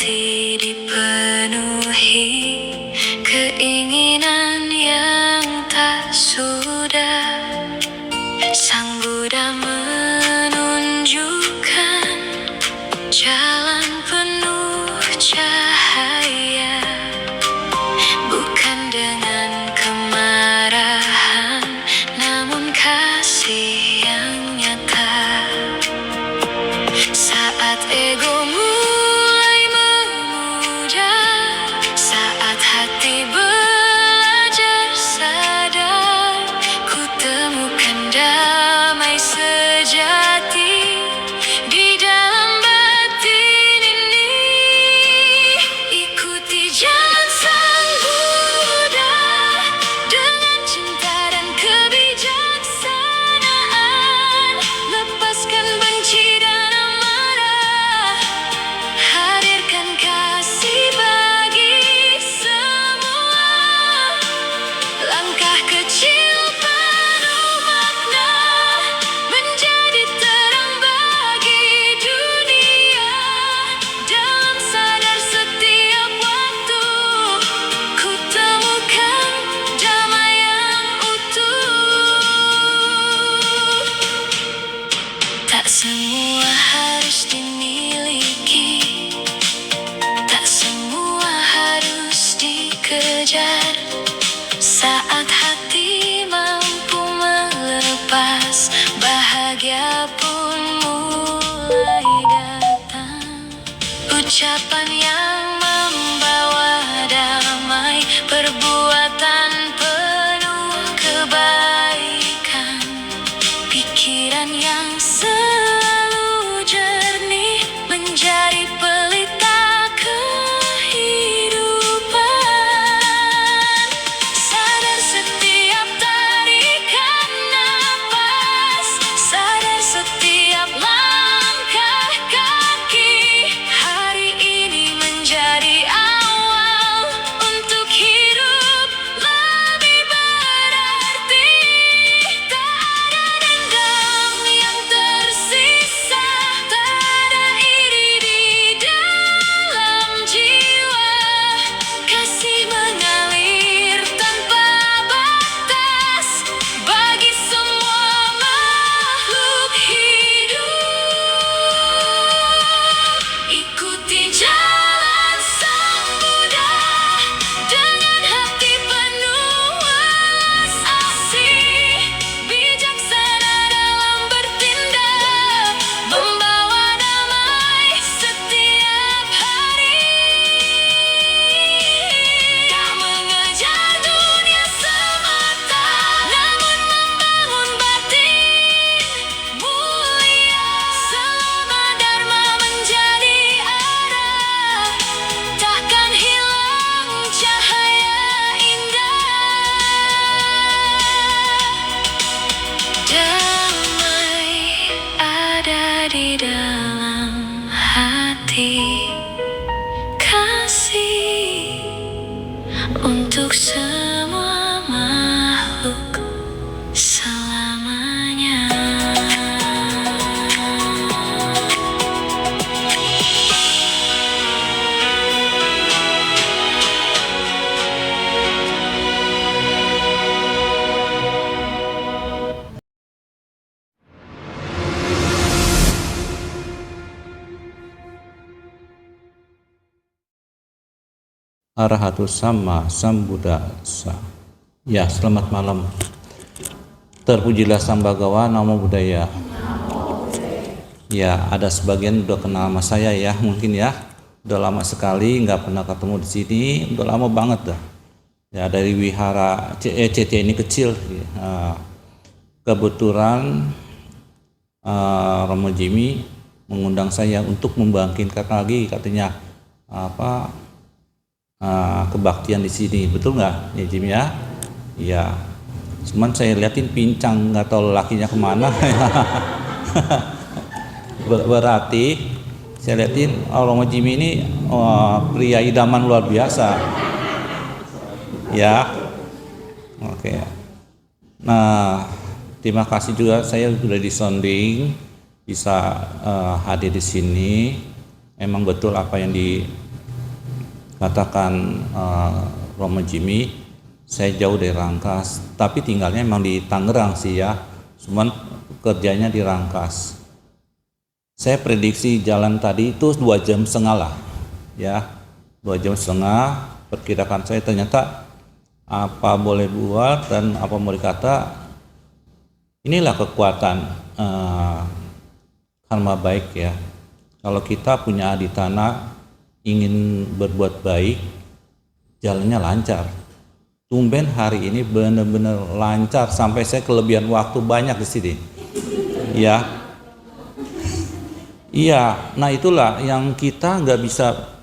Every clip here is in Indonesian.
hati dipenuhi keinginan yang tak sudah Sang Buddha menunjukkan jalan penuh cahaya, bukan dengan kemarahan, namun kasih yang nyata. Saat ego mulai memudar, saat hati belajar sadar, ku temukan damai sejati di dalam batin ini. Ikuti jalan Sang Buddha dengan cinta dan kebijaksanaan. Lepaskan benci dan amarah, hadirkan kasih bagi semua. Langkah kecil penuh makna, menjadi terang bagi dunia. Dalam sadar setiap waktu, ku temukan damai yang utuh. Tak semua harus dimiliki, tak semua harus dikejar. Saat hati mampu melepas, bahagia pun mulai datang. Ucapan yang membawa damai, perbuatan penuh kebaikan, pikiran yang selalu jernih menjadi pelita kehidupan. Sadar setiap tarikan nafas, sadar setiap langkah kaki. Hari ini menjadi awal untuk hidup lebih berarti. Tak ada dendam yang tersisa, tak ada iri di dalam jiwa. Kasih mengalir tanpa batas bagi semua makhluk hidup. Ikuti jalan Sang Buddha dengan hati penuh welas asih, bijaksana dalam bertindak, membawa damai setiap hari. Tak mengejar dunia semata, namun membangun batin mulia. Selama dharma menjadi arah, takkan hilang cahaya indah. Damai ada di dalam hati, kasih untuk semua makhluk selamanya. Arahatul Sama Sambuddhasa. Ya, selamat malam. Terpujilah Sang Bhagawa, Namo Buddhaya. Ya, ada sebagian udah kenal sama saya ya, mungkin ya. Udah lama sekali nggak pernah ketemu di sini, udah lama banget dah. Ya, dari wihara CT ini kecil. Kebetulan Romo Jimmy mengundang saya untuk membangkitkan lagi, katanya kebaktian di sini, betul nggak ya Jim ya? Iya. Cuman saya liatin pincang, nggak tahu lakinya kemana. Berarti saya liatin Romo Jim ini pria idaman luar biasa. Ya, oke. Nah, terima kasih juga saya sudah disonding bisa hadir di sini. Memang betul apa yang Katakan Romo Jimmy, saya jauh dari Rangkas, tapi tinggalnya memang di Tangerang sih ya, cuman kerjanya di Rangkas. Saya prediksi jalan tadi itu 2,5 jam lah, ya, 2,5 jam. Perkirakan saya ternyata apa boleh buat dan apa mau dikata, inilah kekuatan karma baik ya. Kalau kita punya aditana ingin berbuat baik, jalannya lancar. Tumben hari ini benar-benar lancar sampai saya kelebihan waktu banyak di sini. Ya, iya. Nah itulah yang kita nggak bisa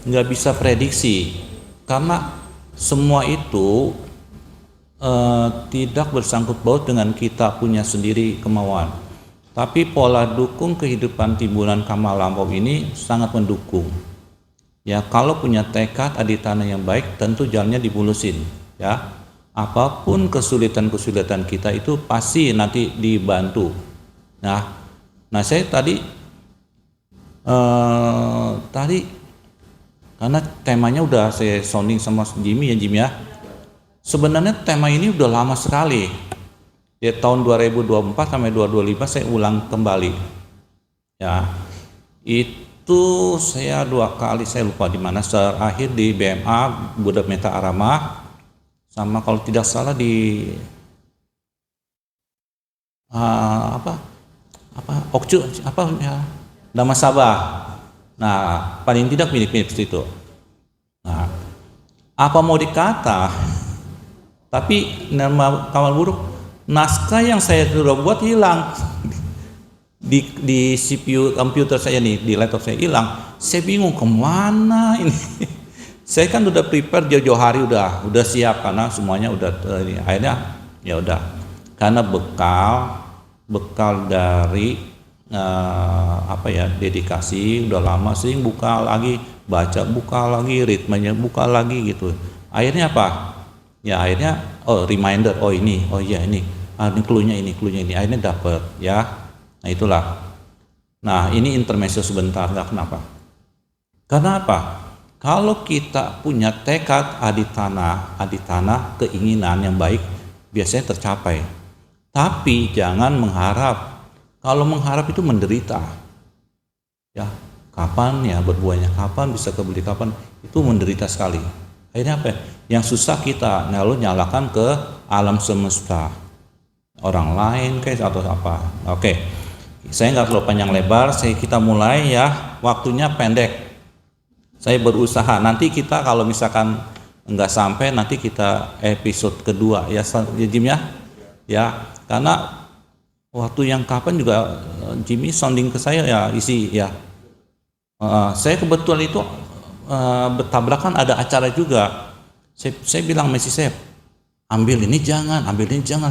nggak bisa prediksi, karena semua itu tidak bersangkut paut dengan kita punya sendiri kemauan. Tapi pola dukung kehidupan timbunan karma lampau ini sangat mendukung. Ya, kalau punya tekad aditana yang baik, tentu jalannya dibulusin. Ya, apapun kesulitan-kesulitan kita itu pasti nanti dibantu. Nah saya tadi karena temanya udah saya sounding sama Jimmy ya. Sebenarnya tema ini udah lama sekali. Ya, tahun 2024 sampai 2025 saya ulang kembali. Ya, itu saya 2 kali, saya lupa di mana, terakhir di BMA Buddha Metta Arama, sama kalau tidak salah di Okcu Dhamma Sabah. Nah, paling tidak mirip-mirip situ. Nah, apa mau dikata? Tapi nama kamal buruk, naskah yang saya sudah buat hilang di CPU komputer saya nih, di laptop saya hilang. Saya bingung kemana ini. Saya kan udah prepare jauh-jauh hari, udah siap karena semuanya udah ini. Akhirnya ya udah, karena bekal dari dedikasi udah lama, sering buka lagi, baca, buka lagi, ritmenya buka lagi gitu. Akhirnya apa? Ya akhirnya reminder, ini cluenya ini, akhirnya dapet ya. Nah itulah. Nah ini intermezzo sebentar, nggak kenapa. Karena apa? Kalau kita punya tekad aditana, keinginan yang baik biasanya tercapai. Tapi jangan mengharap. Kalau mengharap itu menderita. Ya, kapan ya berbuahnya? Kapan bisa kebeli? Kapan? Itu menderita sekali. Akhirnya apa? Yang susah kita lalu nyalakan ke alam semesta, orang lain kayak atau apa. Oke, saya nggak perlu panjang lebar. Kita mulai ya. Waktunya pendek. Saya berusaha. Nanti kita kalau misalkan nggak sampai, nanti kita episode kedua ya, Jim ya. Ya, karena waktu yang kapan juga Jimmy sounding ke saya ya isi ya. Saya kebetulan itu bertabrakan ada acara juga. Saya bilang Messi Sep, ambil ini jangan.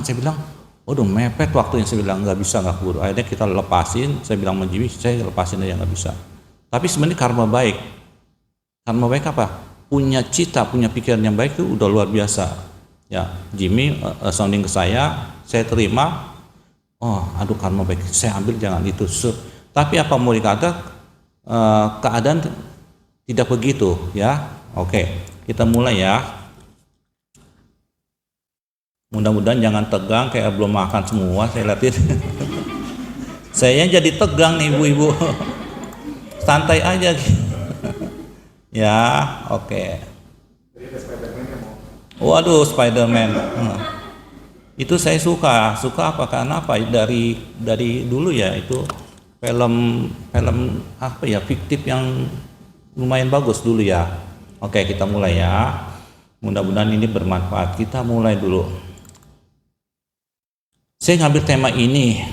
Saya bilang, waduh mepet waktunya. Saya bilang nggak bisa, nggak keburu. Akhirnya kita lepasin. Saya bilang sama Jimmy, saya lepasin aja, nggak bisa. Tapi sebenarnya karma baik. Karma baik apa? Punya cita, punya pikiran yang baik itu udah luar biasa. Ya, Jimmy sounding ke saya terima. Aduh karma baik, saya ambil jangan itu. Tapi apa mau dikata, keadaan tidak begitu ya. Oke, kita mulai ya. Mudah-mudahan jangan tegang kayak belum makan semua, saya lihatin. Saya jadi tegang nih ibu-ibu. Santai aja. Ya, oke. Waduh, Spider-Man. Itu saya suka apa, karena apa, dari dulu ya, itu film apa ya, fiktif yang lumayan bagus dulu ya. Oke, kita mulai ya, mudah-mudahan ini bermanfaat. Kita mulai dulu. Saya ngambil tema ini,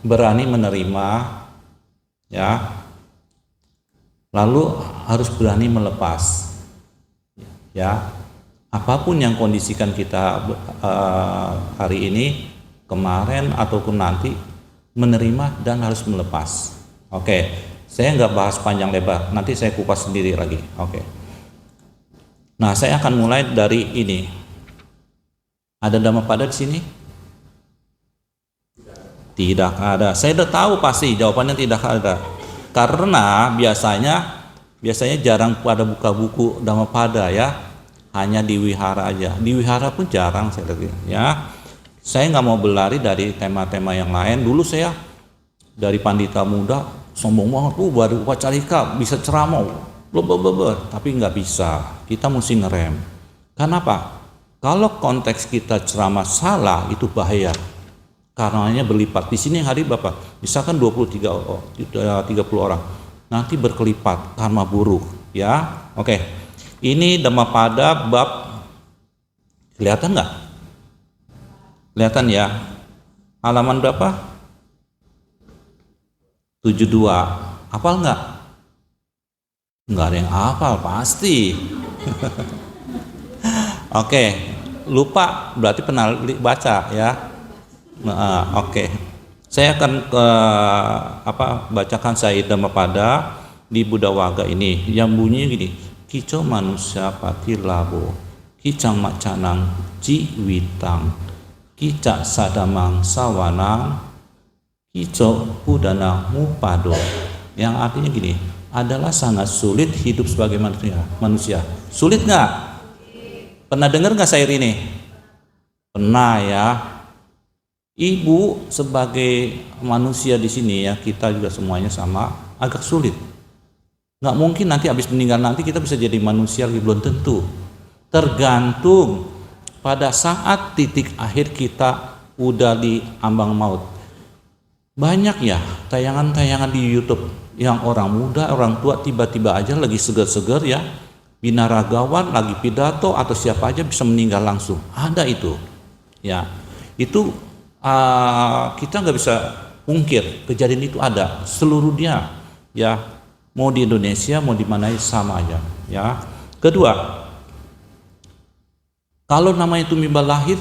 berani menerima ya, lalu harus berani melepas ya. Apapun yang kondisikan kita hari ini, kemarin ataupun nanti, menerima dan harus melepas. Oke, saya nggak bahas panjang lebar, nanti saya kupas sendiri lagi. Oke. Nah, saya akan mulai dari ini. Ada Dhammapada di sini? Tidak ada. Saya udah tahu pasti jawabannya tidak ada. Karena biasanya biasanya jarang pada buka buku Dhammapada ya, hanya di wihara aja. Di wihara pun jarang saya lihat ya. Saya nggak mau berlari dari tema-tema yang lain. Dulu saya dari pandita muda sombong banget, baru upacarika bisa ceramah, tapi nggak bisa. Kita mesti ngerem. Kenapa? Kalau konteks kita ceramah salah itu bahaya. Karenanya berlipat. Di sini hari Bapak, misalkan 30 orang, nanti berkelipat karma buruk, ya. Oke. Ini Dhammapada bab, kelihatan nggak? Kelihatan ya. Halaman berapa? 72. Hafal nggak? Nggak ada yang hafal pasti. Oke, lupa berarti pernah baca ya. Oke. Saya akan bacakan Said Dhammapada di Budawaga ini yang bunyinya gini. Kico manusia pati labo, kicang macanang jiwitang, kicak sadamang sawanang, kico pudana mupado. Yang artinya gini, adalah sangat sulit hidup sebagai manusia. Sulit nggak? Pernah dengar nggak syair ini? Pernah ya. Ibu sebagai manusia di sini ya, kita juga semuanya sama, agak sulit. Nggak mungkin nanti habis meninggal nanti kita bisa jadi manusia lagi, belum tentu. Tergantung pada saat titik akhir kita udah di ambang maut. Banyak ya tayangan-tayangan di YouTube yang orang muda, orang tua tiba-tiba aja lagi seger-seger ya, binaragawan lagi pidato atau siapa aja bisa meninggal langsung. Ada itu. Ya, itu kita nggak bisa pungkir kejadian itu ada seluruh dunia ya, mau di Indonesia mau di mana sama aja ya. Kedua, kalau namanya itu mimba lahir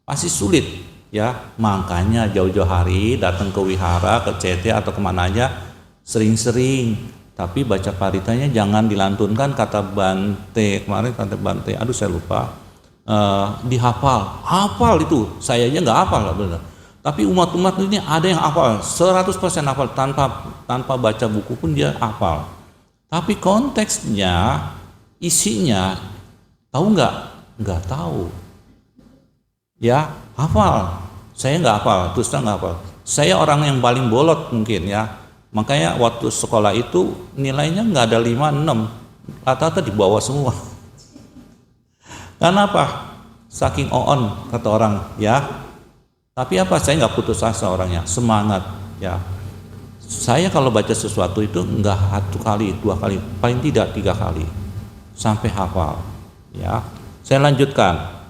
pasti sulit ya, makanya jauh-jauh hari datang ke wihara, ke CT atau kemana aja sering-sering, tapi baca paritanya jangan dilantunkan kata Bante kemarin, kata Bante aduh saya lupa, hafal itu, saya aja nggak hafal benar. Tapi umat-umat ini ada yang hafal 100% hafal, tanpa baca buku pun dia hafal. Tapi konteksnya, isinya tahu nggak? Nggak tahu. Ya hafal, saya nggak hafal, terus terang nggak hafal. Saya orang yang paling bolot mungkin ya. Makanya waktu sekolah itu nilainya nggak ada 5, 6, rata-rata di bawah semua. Karena apa? Saking on kata orang ya. Tapi apa? Saya nggak putus asa orangnya, semangat ya. Saya kalau baca sesuatu itu nggak 1 kali, 2 kali, paling tidak 3 kali sampai hafal ya. Saya lanjutkan.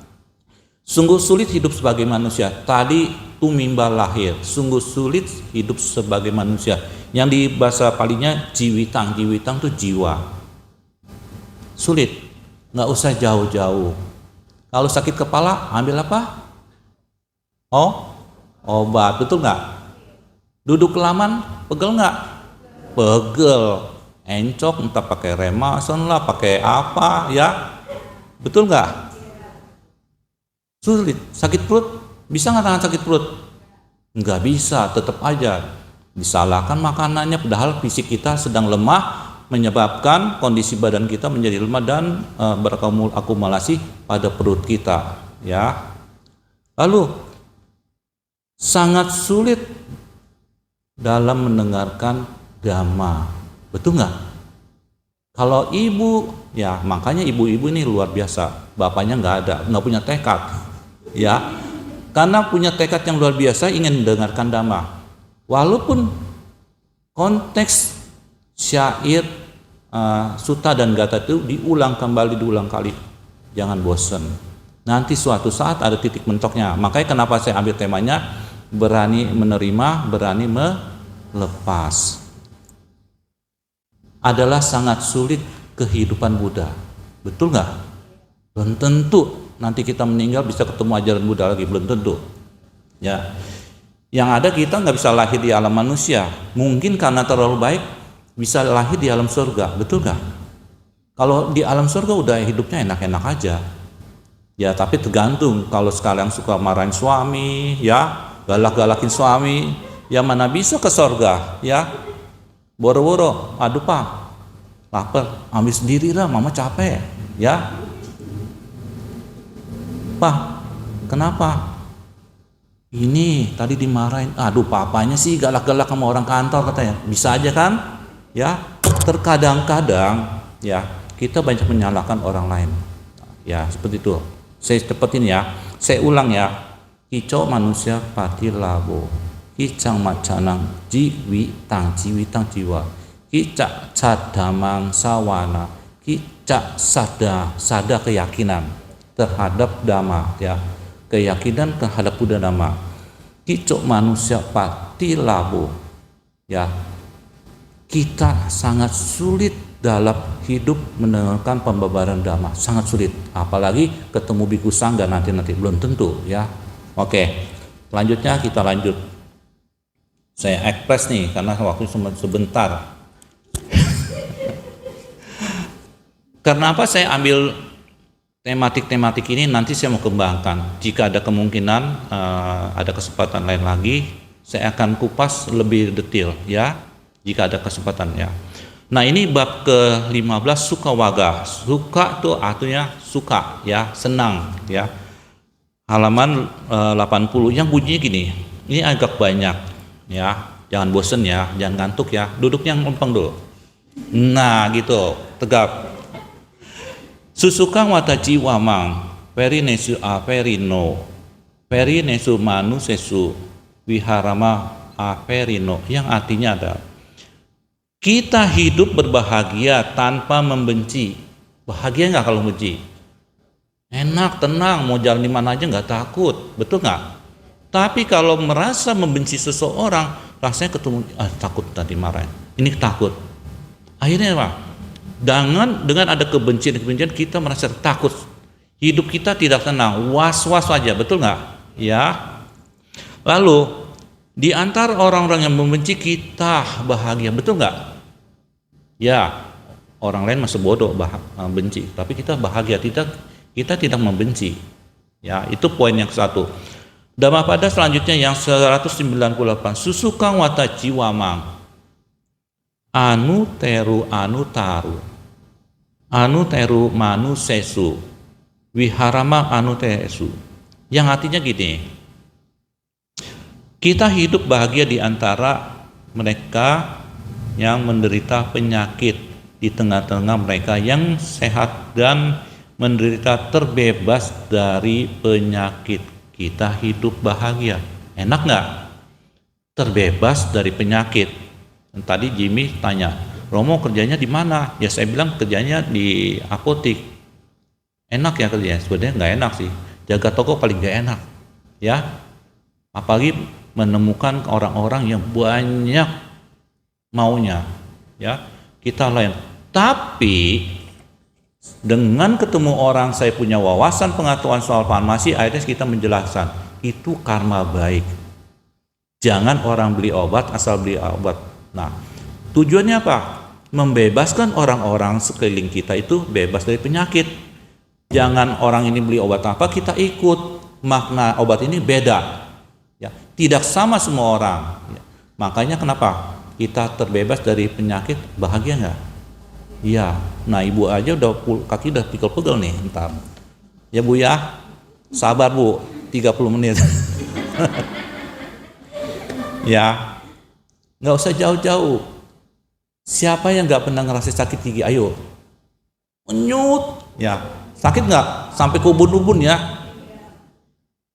Sungguh sulit hidup sebagai manusia. Tadi tumimba lahir, sungguh sulit hidup sebagai manusia. Yang di bahasa Palinya jiwitang, jiwitang itu jiwa. Sulit, nggak usah jauh-jauh. Kalau sakit kepala, ambil apa? Oh, obat, betul nggak? Duduk kelamaan, pegel nggak? Pegel, encok, entah pakai remason lah, pakai apa ya? Betul nggak? Sulit. Sakit perut, bisa nggak tahan sakit perut? Nggak bisa, tetap aja disalahkan makanannya, padahal fisik kita sedang lemah, menyebabkan kondisi badan kita menjadi lemah dan berakumulasi pada perut kita ya. Lalu sangat sulit dalam mendengarkan dhamma, betul nggak? Kalau ibu ya, makanya ibu-ibu ini luar biasa, bapaknya nggak ada, nggak punya tekad ya, karena punya tekad yang luar biasa ingin mendengarkan dhamma. Walaupun konteks syair, sutta dan gata itu diulang kali, jangan bosan. Nanti suatu saat ada titik mentoknya. Makanya kenapa saya ambil temanya berani menerima, berani melepas. Adalah sangat sulit kehidupan Buddha. Betul nggak? Belum tentu nanti kita meninggal bisa ketemu ajaran Buddha lagi, belum tentu. Ya. Yang ada kita nggak bisa lahir di alam manusia. Mungkin karena terlalu baik bisa lahir di alam surga, betul nggak? Kalau di alam surga udah hidupnya enak-enak aja. Ya tapi tergantung. Kalau sekalian suka marahin suami, ya galak-galakin suami, ya mana bisa ke surga, ya. Boro-boro, aduh pak, lapar, ambil sendiri lah, mama capek, ya. Pak, kenapa? Ini tadi dimarahin. Aduh, papanya sih galak-galak sama orang kantor katanya. Bisa aja kan? Ya, terkadang-kadang ya kita banyak menyalahkan orang lain. Ya, seperti itu. Saya cepetin ya. Saya ulang ya. Kicau manusia pati labo. Kicang macanang jiwi tang jiwa. Kicak cadamang sawana. Kicak sada keyakinan terhadap dhamma, ya. Keyakinan terhadap Buddha Dhamma. Kicok manusia pati labo, ya. Kita sangat sulit dalam hidup mendengarkan pembabaran Dhamma, sangat sulit. Apalagi ketemu biku sangga nanti belum tentu, ya. Oke, selanjutnya kita lanjut. Saya ekspres nih karena waktu sebentar. Karena apa saya ambil tematik ini, nanti saya mau kembangkan. Jika ada kemungkinan, ada kesempatan lain lagi, saya akan kupas lebih detail, ya. Jika ada kesempatan, ya. Nah, ini bab ke-15 suka waga. Suka itu artinya suka, ya, senang, ya. Halaman 80 yang bunyinya gini. Ini agak banyak, ya. Jangan bosen ya, jangan ngantuk ya. Duduknya lempeng dulu. Nah, gitu, tegap. Susukang wata jiwa mang, perinesu aperino, perinesu manu sesu, wiharama aperino, yang artinya ada kita hidup berbahagia tanpa membenci. Bahagia nggak kalau benci? Enak, tenang, mau jalan di mana aja nggak takut, betul nggak? Tapi kalau merasa membenci seseorang, rasanya ketemu takut tadi marah, ini takut. Akhirnya apa? Dengan ada kebencian kita merasa takut, hidup kita tidak tenang, was-was saja, betul nggak? Ya. Lalu di antara orang-orang yang membenci kita bahagia, betul nggak? Ya, orang lain masih bodoh benci, tapi kita bahagia, kita tidak membenci. Ya, itu poin yang satu. Dhammapada selanjutnya yang 198, susukang wata jiwa mang. Anu teru manu sesu wiharama anu tesu, yang artinya gini, kita hidup bahagia di antara mereka yang menderita penyakit, di tengah-tengah mereka yang sehat dan menderita, terbebas dari penyakit. Kita hidup bahagia, enak nggak? Terbebas dari penyakit. Tadi Jimmy tanya, Romo kerjanya di mana? Ya saya bilang kerjanya di apotik. Enak ya kerjanya? Sebenarnya nggak enak sih. Jaga toko paling nggak enak, ya. Apalagi menemukan orang-orang yang banyak maunya, ya. Kita lain. Tapi dengan ketemu orang, saya punya wawasan pengetahuan soal farmasi, akhirnya kita menjelaskan itu karma baik. Jangan orang beli obat asal beli obat. Nah, tujuannya apa? Membebaskan orang-orang sekeliling kita itu bebas dari penyakit. Jangan orang ini beli obat apa kita ikut, makna obat ini beda, ya, tidak sama semua orang, ya. Makanya kenapa kita terbebas dari penyakit, bahagia nggak? Iya. Nah, ibu aja kaki udah pegel-pegel nih, entar ya bu ya, sabar bu, 30 menit. Ya, nggak usah jauh-jauh. Siapa yang nggak pernah ngerasa sakit gigi? Ayo, menyut, ya. Sakit nggak? Sampai ke ubun-ubun ya.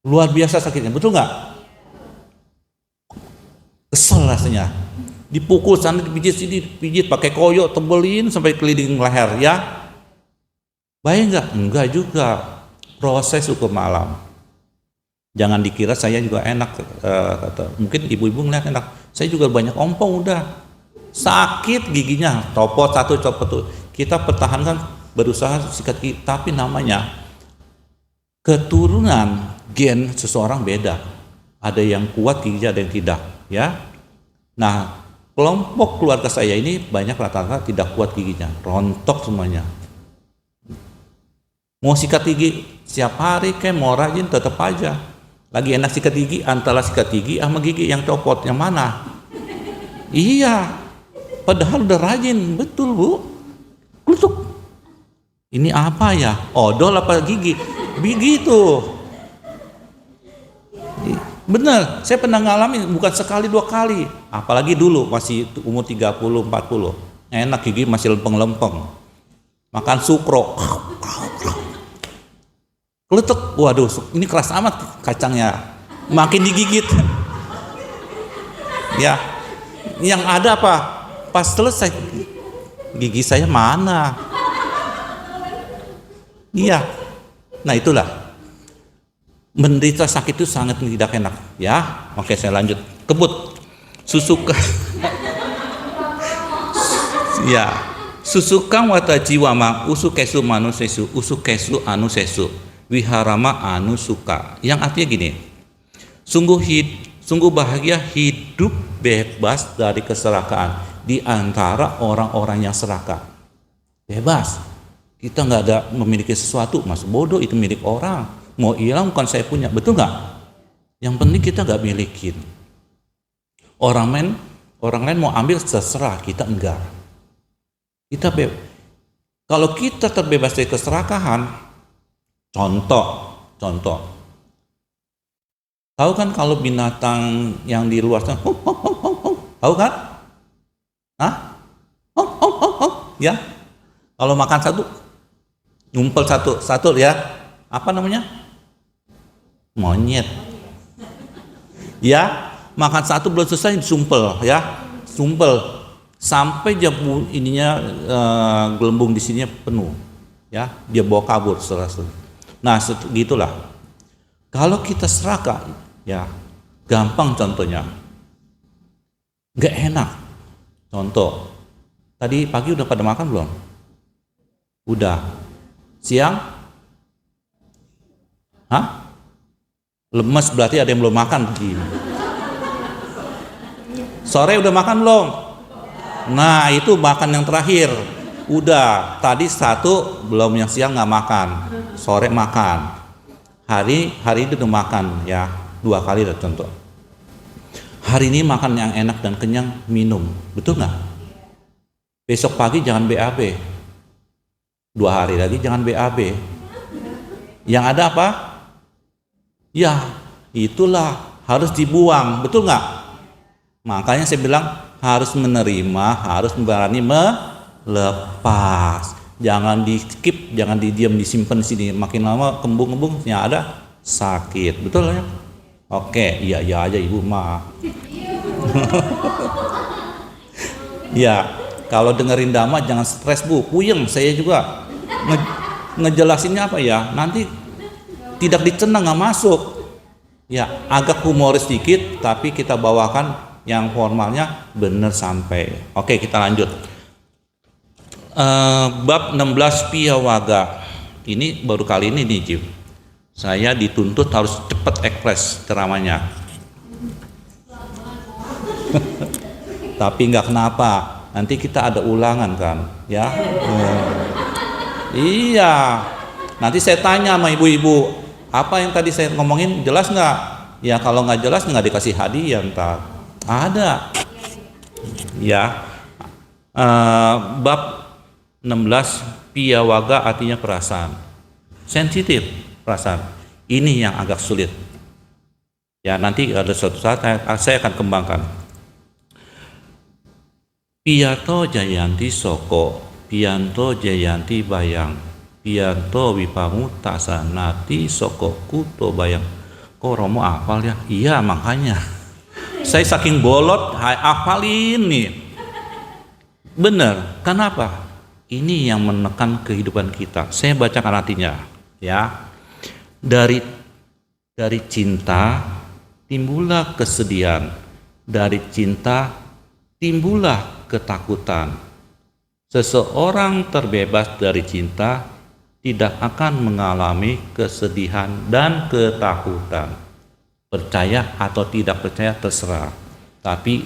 Luar biasa sakitnya, betul nggak? Kesel rasanya. Dipukul sana, dipijit sini, dipijit pakai koyok, tebelin sampai keliling leher ya. Baik nggak? Enggak juga. Proses hukum alam. Jangan dikira saya juga enak. Mungkin ibu-ibu ngeliat enak. Saya juga banyak ompong udah. Sakit giginya, copot satu, copot tuh. Kita pertahankan, berusaha sikat gigi, tapi namanya keturunan gen seseorang beda. Ada yang kuat giginya, ada yang tidak, ya. Nah, kelompok keluarga saya ini banyak rata-rata tidak kuat giginya, rontok semuanya. Mau sikat gigi setiap hari kayak mau rajin tetap aja. Lagi enak sikat gigi, antara sikat gigi sama gigi yang copot, yang mana? Iya, padahal udah rajin, betul bu. Ini apa ya? Odol apa gigi? Begitu. Bener, saya pernah ngalamin bukan sekali dua kali. Apalagi dulu masih umur 30, 40. Enak, gigi masih lempeng-lempeng. Makan sukro. Kletek, waduh, ini keras amat kacangnya. Makin digigit. Ya, yang ada apa? Pas selesai, gigi saya mana? Iya, nah itulah menderita sakit itu sangat tidak enak. Ya, oke saya lanjut. Kebut, susukan, ya, susukan wata jiwa ma usukesu manu sesu usukesu anu sesu wiharama anu suka. Yang artinya gini, sungguh bahagia hidup bebas dari keserakahan di antara orang-orang yang serakah. Bebas. Kita nggak ada memiliki sesuatu, mas bodoh itu milik orang. Mau hilang bukan saya punya, betul nggak? Yang penting kita nggak milikin. Orang lain mau ambil terserah, kita enggak. Kita kalau kita terbebas dari keserakahan, contoh. Tahu kan kalau binatang yang di luar sana, tahu kan? Hah? Ya. Kalau makan satu, ngumpul satu ya, apa namanya? Monyet. Ya, makan satu belum selesai sumpel ya, sumpel sampai jamu ininya gelembung di sininya penuh, ya, dia bawa kabur selesai. Nah, gitulah. Kalau kita serakah, ya, gampang contohnya, nggak enak. Contoh, tadi pagi udah pada makan belum? Udah. Siang? Hah? Lemes berarti ada yang belum makan. Sore udah makan belum? Nah itu makan yang terakhir. Udah, tadi satu belum, yang siang nggak makan, sore makan. Hari itu udah makan ya, 2 kali lah contoh. Hari ini makan yang enak dan kenyang, minum, betul nggak? Besok pagi jangan BAB. 2 hari lagi jangan BAB. Yang ada apa? Ya, itulah harus dibuang, betul nggak? Makanya saya bilang harus menerima, harus berani melepas. Jangan di skip, jangan didiam, disimpan di sini. Makin lama kembung-kembung, yang ada sakit, betul ya? Oke, iya aja ibu mah. Ya, kalau dengerin dhamma jangan stres bu, puyeng saya juga. Ngejelasinnya apa ya, nanti tidak dicerna, nggak masuk ya, agak humoris dikit tapi kita bawakan yang formalnya benar sampai. Oke, kita lanjut. Bab 16 piyawaga. Ini baru kali ini nih Jim, saya dituntut harus cepat ekspres ceramahnya. Tapi nggak kenapa, nanti kita ada ulangan kan ya. Iya, nanti saya tanya sama ibu-ibu, apa yang tadi saya ngomongin jelas nggak? Ya kalau nggak jelas nggak dikasih hadiah ntar. Ada. Ya, bab 16 piyawaga artinya perasaan, sensitif perasaan. Ini yang agak sulit. Ya nanti ada suatu saat saya akan kembangkan. Piyato jayanti soko, piyanto jayanti bayang, piyanto wipamutasa nati soko kuto bayang. Kok Romo hafal ya? Iya makanya saya saking bolot hafalin nih. Bener, kenapa? Ini yang menekan kehidupan kita. Saya bacakan artinya ya. Dari cinta timbullah kesedihan, dari cinta timbullah ketakutan. Seseorang terbebas dari cinta tidak akan mengalami kesedihan dan ketakutan. Percaya atau tidak percaya terserah, tapi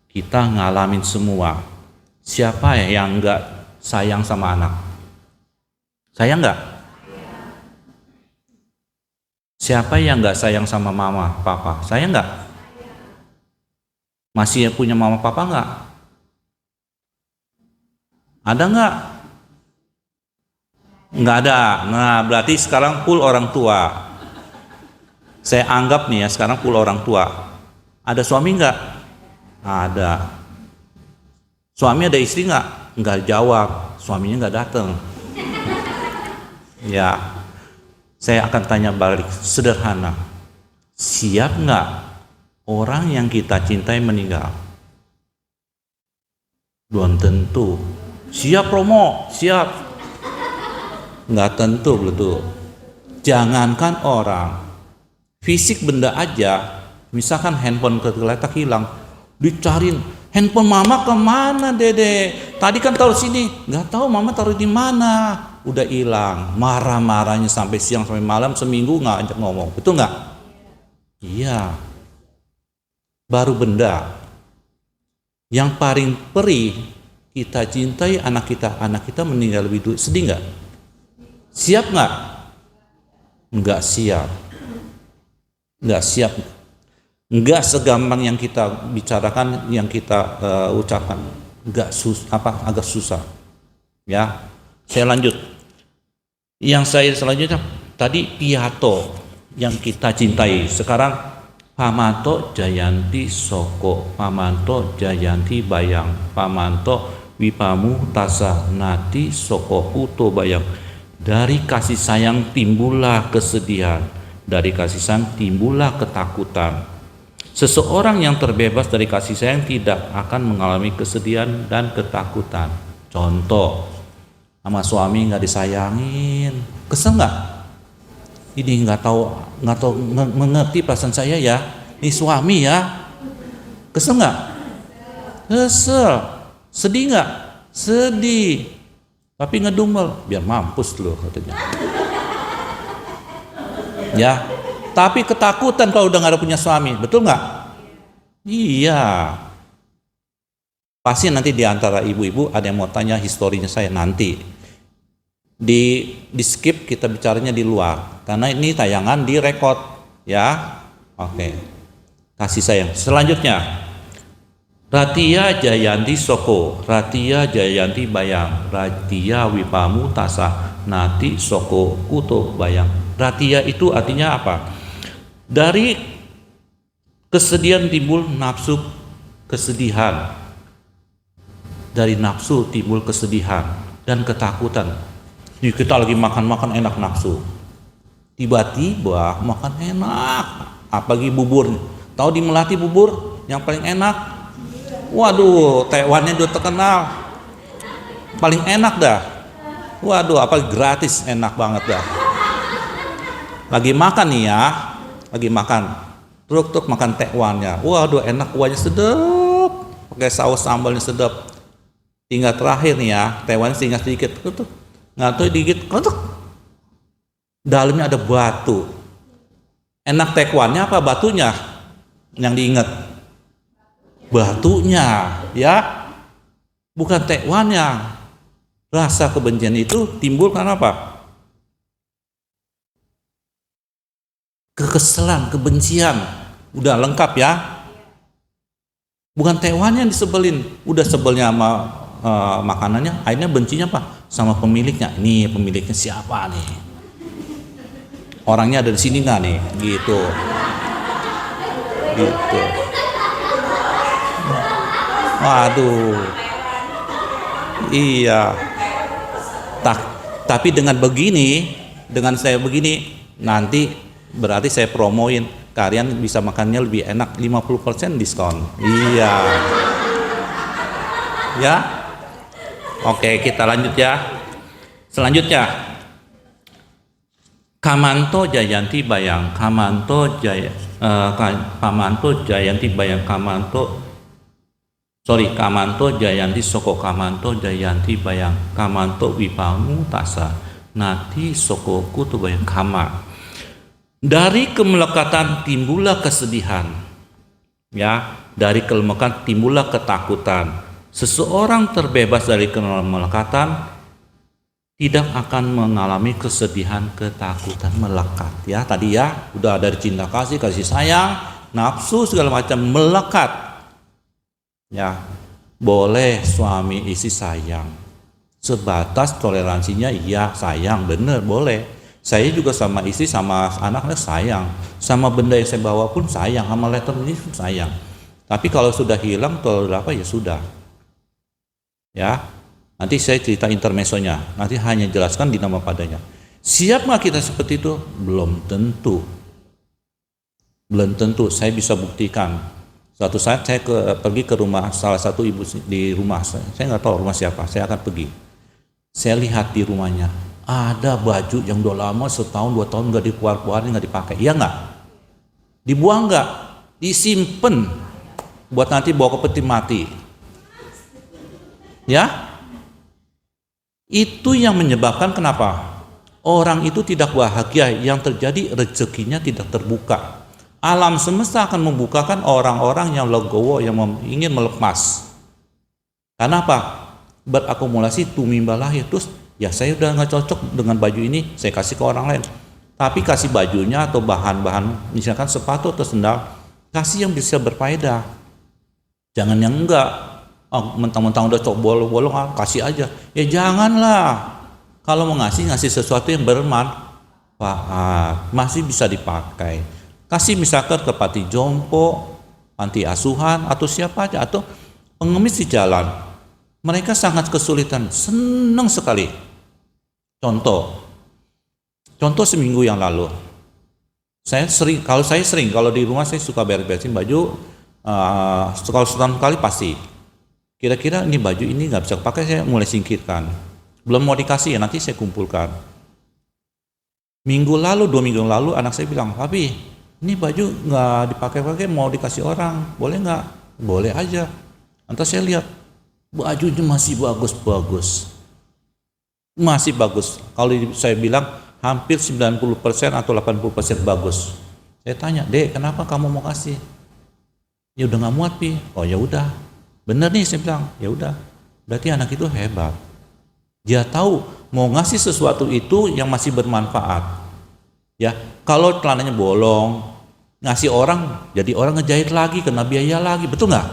kita ngalamin semua. Siapa yang enggak sayang sama anak? Sayang enggak? Siapa yang enggak sayang sama mama, papa? Sayang enggak? Masih punya mama papa enggak? Ada enggak? Nggak ada. Nah, berarti sekarang full orang tua. Saya anggap nih ya, sekarang full orang tua. Ada suami nggak? Ada. Suami ada istri nggak? Nggak jawab. Suaminya nggak datang. Ya, saya akan tanya balik, sederhana. Siap nggak orang yang kita cintai meninggal? Belum tentu. Siap Romo, siap. Nggak tentu betul. Jangankan orang, fisik benda aja, misalkan handphone kegeletak hilang, dicariin, handphone mama kemana dede? Tadi kan taruh sini, nggak tahu mama taruh di mana, udah hilang. Marah-marahnya sampai siang sampai malam, seminggu nggak ajak ngomong, betul nggak? Iya. Baru benda yang paling perih, kita cintai anak kita meninggal lebih dulu, sedih nggak? Siap nggak? Nggak siap. Nggak siap. Nggak segampang yang kita bicarakan, yang kita ucapkan. Agak susah. Ya, saya lanjut. Yang saya selanjutnya tadi piato yang kita cintai. Sekarang Pamanto Jayanti Soko, Pamanto Jayanti Bayang, Pamanto Wipamu Tasa Nati Soko Uto Bayang. Dari kasih sayang timbullah kesedihan, dari kasih sayang timbullah ketakutan. Seseorang yang terbebas dari kasih sayang tidak akan mengalami kesedihan dan ketakutan. Contoh, sama suami nggak disayangin, kesel nggak? Ini nggak tahu mengerti perasaan saya ya, ini suami ya, kesel nggak? Kesel. Sedih nggak? Sedih. Tapi ngedumel, biar mampus loh katanya. Ya, tapi ketakutan kalau udah nggak ada punya suami, betul nggak? Iya. Pasti nanti di antara ibu-ibu ada yang mau tanya historinya saya nanti. Di skip, kita bicaranya di luar, karena ini tayangan direkod, ya. Oke. Kasih sayang. Selanjutnya. Ratia Jayanti Soko, Ratia Jayanti Bayang, Ratia Wipamu Tasa, Nati Soko Kuto Bayang. Ratia itu artinya apa? Dari kesedihan timbul nafsu kesedihan. Dari nafsu timbul kesedihan dan ketakutan. Jadi kita lagi makan-makan enak nafsu. Tiba-tiba makan enak, apalagi bubur. Tahu di Melati bubur yang paling enak? Waduh, Taiwannya udah terkenal, paling enak dah. Waduh, apa gratis, enak banget dah. Lagi makan nih ya, lagi makan, truk makan Taiwannya. Waduh, enak, kuahnya sedap, pakai saus sambalnya sedap. Tinggal terakhir nih ya, Taiwan tinggal sedikit, nggak tahu dikit, dalamnya ada batu. Enak Taiwannya apa batunya? Yang diingat? Batunya, ya, bukan Taiwannya. Rasa kebencian itu timbul karena apa? Kekesalan, kebencian, udah lengkap ya. Bukan Taiwannya yang disebelin, udah sebelnya sama makanannya, akhirnya bencinya apa? Sama pemiliknya. Ini pemiliknya siapa nih? Orangnya ada di sini nggak nih? Gitu. Waduh, iya. Tapi dengan begini, dengan saya begini, nanti berarti saya promoin, kalian bisa makannya lebih enak, 50% diskon. Iya. Ya. Oke, kita lanjut ya. Selanjutnya, Kamanto Jayanti Bayang, Kamanto Jayanti Bayang, Kamanto Jayanti Soko, Kamanto Jayanti Bayang, Kamanto Wipamu Tasa, Nati Soko Kutu Bayang Kama. Dari kemelekatan timbullah kesedihan, ya. Dari kemelekatan timbullah ketakutan. Seseorang terbebas dari kemelekatan tidak akan mengalami kesedihan, ketakutan, melekat. Ya, tadi ya, udah dari cinta kasih sayang, nafsu segala macam melekat. Ya, boleh suami istri sayang, sebatas toleransinya, iya sayang, bener, boleh. Saya juga sama istri, sama anaknya sayang, sama benda yang saya bawa pun sayang, sama laptop ini pun sayang. Tapi kalau sudah hilang atau apa ya sudah. Ya, nanti saya cerita intermesonya, nanti hanya jelaskan dinamo padanya. Siap nggak kita seperti itu? Belum tentu. Belum tentu. Saya bisa buktikan. Suatu saat saya pergi ke rumah salah satu ibu di rumah saya nggak tahu rumah siapa. Saya akan pergi. Saya lihat di rumahnya ada baju yang udah lama setahun 2 tahun nggak dikeluarin, nggak dipakai. Iya nggak? Dibuang nggak? Disimpan buat nanti bawa ke peti mati. Ya? Itu yang menyebabkan kenapa orang itu tidak bahagia, yang terjadi rezekinya tidak terbuka. Alam semesta akan membukakan orang-orang yang legowo, yang ingin melepas. Karena apa? Berakumulasi tumimba lahir. Terus ya saya udah nggak cocok dengan baju ini, saya kasih ke orang lain. Tapi kasih bajunya atau bahan-bahan, misalkan sepatu atau sendal, kasih yang bisa berfaedah. Jangan yang enggak. Mentang-mentang udah bolong-bolong, kasih aja. Ya janganlah. Kalau mau ngasih sesuatu yang bermanfaat, masih bisa dipakai. Kasih misalkan ke panti jompo, panti asuhan, atau siapa aja, atau pengemis di jalan. Mereka sangat kesulitan, senang sekali. Contoh seminggu yang lalu, kalau di rumah saya suka beres-beresin baju, kalau setahun kali pasti. Kira-kira ini baju ini nggak bisa pakai, saya mulai singkirkan. Belum mau dikasih ya, nanti saya kumpulkan. 2 minggu lalu anak saya bilang, "Papi, ini baju nggak dipakai-pakai, mau dikasih orang, boleh nggak?" Boleh aja. Nanti saya lihat, bajunya masih bagus-bagus. Masih bagus. Kalau saya bilang hampir 90% atau 80% bagus. Saya tanya, "Dek, kenapa kamu mau kasih?" "Ya udah nggak muat, Pi." "Oh ya udah." Bener nih, saya bilang. Ya udah. Berarti anak itu hebat. Dia tahu mau ngasih sesuatu itu yang masih bermanfaat. Ya, kalau celananya bolong, ngasih orang, jadi orang ngejahit lagi, kena biaya lagi, betul nggak?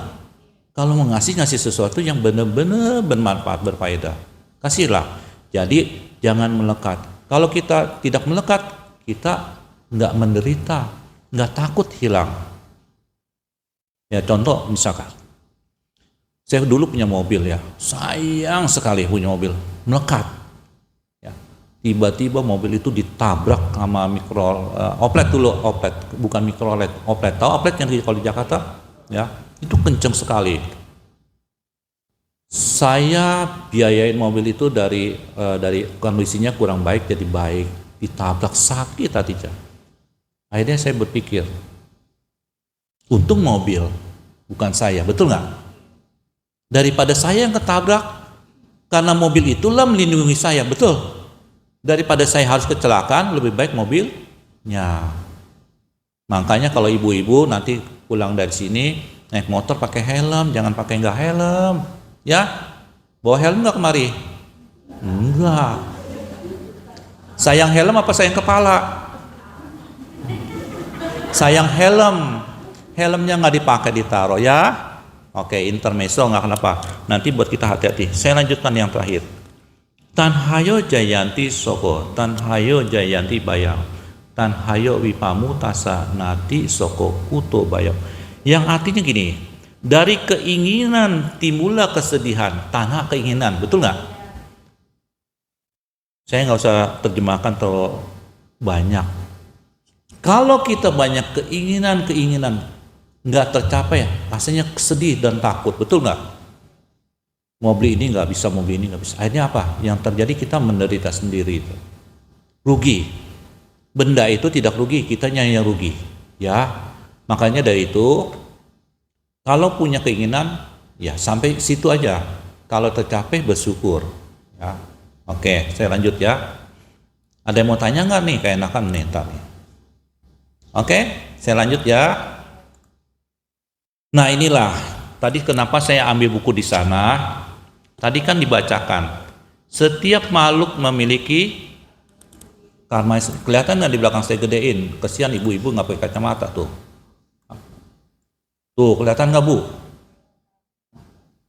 Kalau mau ngasih sesuatu yang benar-benar bermanfaat, berfaedah, kasihlah. Jadi jangan melekat. Kalau kita tidak melekat, kita nggak menderita, nggak takut hilang. Ya contoh misalkan, saya dulu punya mobil ya, sayang sekali punya mobil, melekat. Tiba-tiba mobil itu ditabrak sama oplet, bukan mikrolet, oplet. Tahu oplet yang kalau di Jakarta? Ya, itu kenceng sekali. Saya biayain mobil itu dari kondisinya kurang baik jadi baik, ditabrak sakit hatinya. Akhirnya saya berpikir, untung mobil, bukan saya, betul nggak? Daripada saya yang ketabrak, karena mobil itulah melindungi saya, betul? Daripada saya harus kecelakaan, lebih baik mobilnya. Makanya kalau ibu-ibu nanti pulang dari sini naik motor pakai helm, jangan pakai nggak helm, ya. Bawa helm nggak kemari? Enggak. Sayang helm apa sayang kepala? Sayang helm. Helmnya nggak dipakai, ditaruh ya. Oke, intermezzo nggak kenapa. Nanti buat kita hati-hati. Saya lanjutkan yang terakhir. Tanhayo jayanti soko, tanhayo jayanti bayang, tanhayo wipamu tasa nati soko kuto bayang. Yang artinya gini, dari keinginan timbullah kesedihan, tanha keinginan, betul nggak? Saya nggak usah terjemahkan terlalu banyak. Kalau kita banyak keinginan nggak tercapai, rasanya sedih dan takut, betul nggak? Mau beli ini nggak bisa, mau beli ini nggak bisa. Akhirnya apa? Yang terjadi kita menderita sendiri itu. Rugi. Benda itu tidak rugi, kitanya yang rugi. Ya, makanya dari itu, kalau punya keinginan, ya sampai situ aja. Kalau tercapai bersyukur. Ya, oke, saya lanjut ya. Ada yang mau tanya nggak nih? Keenakan nih, ntar nih. Oke, saya lanjut ya. Nah inilah, tadi kenapa saya ambil buku di sana. Tadi kan dibacakan, setiap makhluk memiliki karma. Kelihatan nggak di belakang saya gedein? Kesian ibu-ibu nggak pakai kacamata tuh. Tuh kelihatan nggak Bu?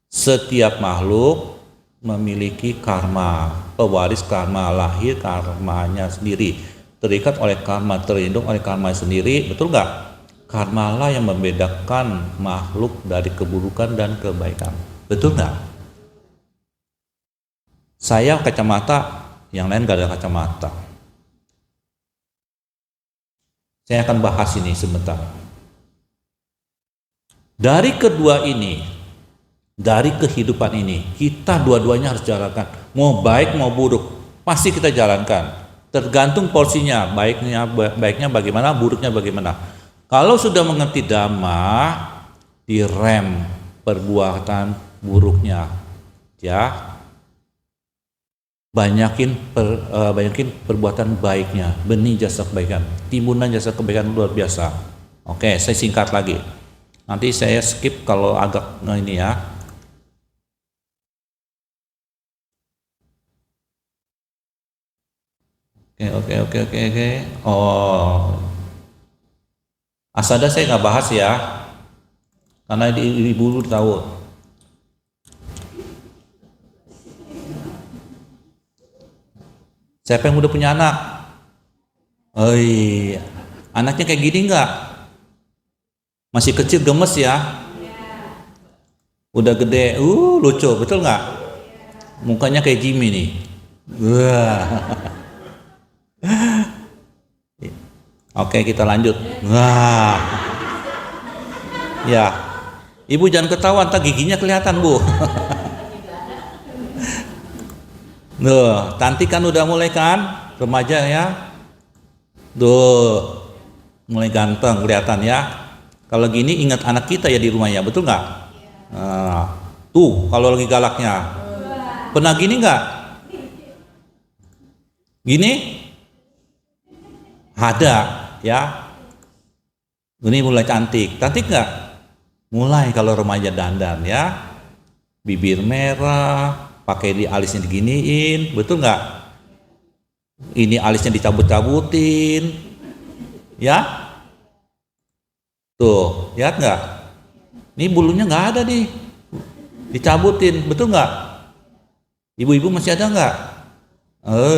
Setiap makhluk memiliki karma, pewaris karma, lahir karmanya sendiri, terikat oleh karma, terlindung oleh karma sendiri, betul nggak? Karma lah yang membedakan makhluk dari keburukan dan kebaikan, betul nggak? Saya kacamata, yang lain nggak ada kacamata. Saya akan bahas ini sebentar. Dari kedua ini, dari kehidupan ini, kita dua-duanya harus jalankan. Mau baik mau buruk, pasti kita jalankan. Tergantung porsinya, baiknya bagaimana, buruknya bagaimana. Kalau sudah mengerti Dhamma, direm perbuatan buruknya, ya. Banyakin perbuatan baiknya, benih jasa kebaikan, timbunan jasa kebaikan luar biasa. Oke, saya singkat lagi. Nanti saya skip kalau agak ini ya. Oke. Oh, asada saya nggak bahas ya, karena ibu tahu. Siapa yang udah punya anak? Oh iya, anaknya kayak gini nggak? Masih kecil gemes ya? Udah gede, lucu, betul nggak? Mukanya kayak Jimmy nih. Wah. Oke, kita lanjut. Wah. Ya, ibu jangan ketawa, ntar giginya kelihatan bu. Tuh, Tanti kan udah mulai kan, remaja ya. Tuh, mulai ganteng kelihatan ya. Kalau gini ingat anak kita ya di rumah ya, betul nggak? Nah, tuh kalau lagi galaknya. Pernah gini nggak? Gini? Ada ya. Ini mulai cantik nggak? Mulai kalau remaja dandan ya. Bibir merah, pakai di alisnya diginiin, betul nggak? Ini alisnya dicabut-cabutin, ya? Tuh, lihat nggak? Ini bulunya nggak ada nih, dicabutin, betul nggak? Ibu-ibu masih ada nggak?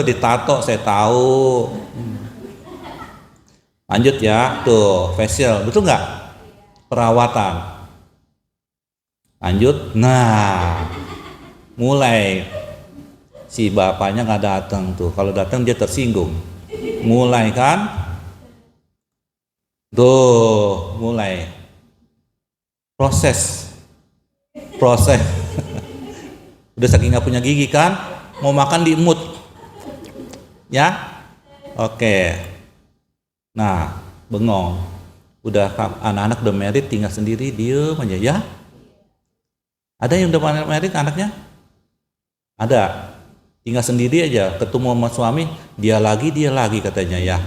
Ditato, saya tahu. Lanjut ya, tuh facial, betul nggak? Perawatan. Lanjut, nah. Mulai si bapaknya nggak datang tuh, kalau datang dia tersinggung. Mulai kan, tuh mulai proses udah saking nggak punya gigi kan, mau makan diemut ya. Oke, nah bengong, udah anak-anak udah married, tinggal sendiri, diem aja ya. Ada yang udah married anaknya? Ada, tinggal sendiri aja, ketemu sama suami, dia lagi katanya ya.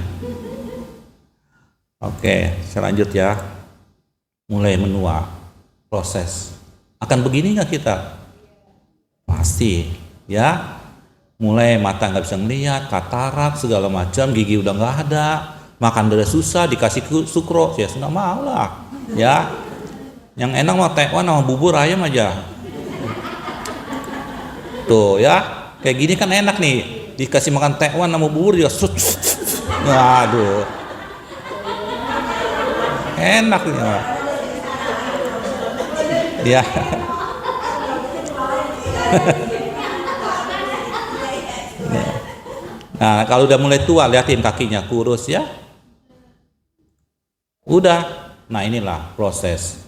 Oke, saya lanjut ya. Mulai menua, proses. Akan begini nggak kita? Pasti, ya. Mulai mata nggak bisa ngelihat, katarak segala macam, gigi udah nggak ada, makan udah susah, dikasih sukro, ya nggak mau lah, ya. Yang enak mah tekwan sama bubur ayam aja. Tuh ya, kayak gini kan enak nih, dikasih makan tekwan sama bubur ya, waduh, enak ya. Nah kalau udah mulai tua, liatin kakinya kurus ya, udah. Nah inilah proses,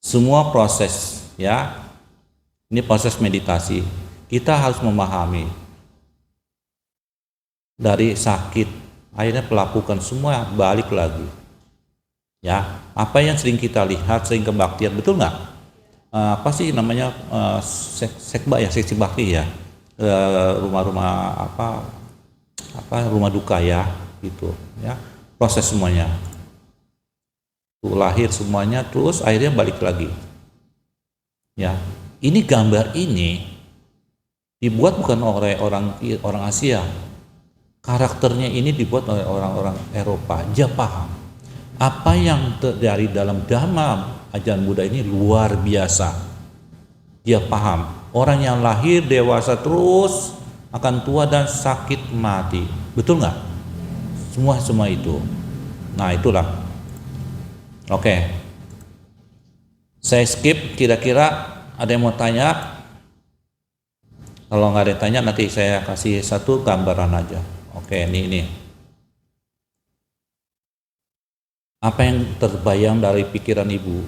semua proses ya. Ini proses meditasi. Kita harus memahami dari sakit, akhirnya pelakukan semua balik lagi. Ya, apa yang sering kita lihat, sering kebaktian, betul nggak? Apa sih namanya sekba ya, seksi bakti ya, rumah-rumah rumah duka ya, gitu. Ya, proses semuanya. Tuh, lahir semuanya, terus akhirnya balik lagi. Ya. Ini gambar ini dibuat bukan oleh orang Asia. Karakternya ini dibuat oleh orang-orang Eropa. Dia paham apa yang terjadi dalam Dhamma ajaran Buddha ini luar biasa. Dia paham Orang yang lahir dewasa terus akan tua dan sakit mati. Betul nggak? Semua itu. Nah itulah. Oke. Saya skip. Kira-kira ada yang mau tanya? Kalau nggak ada yang tanya, nanti saya kasih satu gambaran aja. Oke, ini. Apa yang terbayang dari pikiran ibu?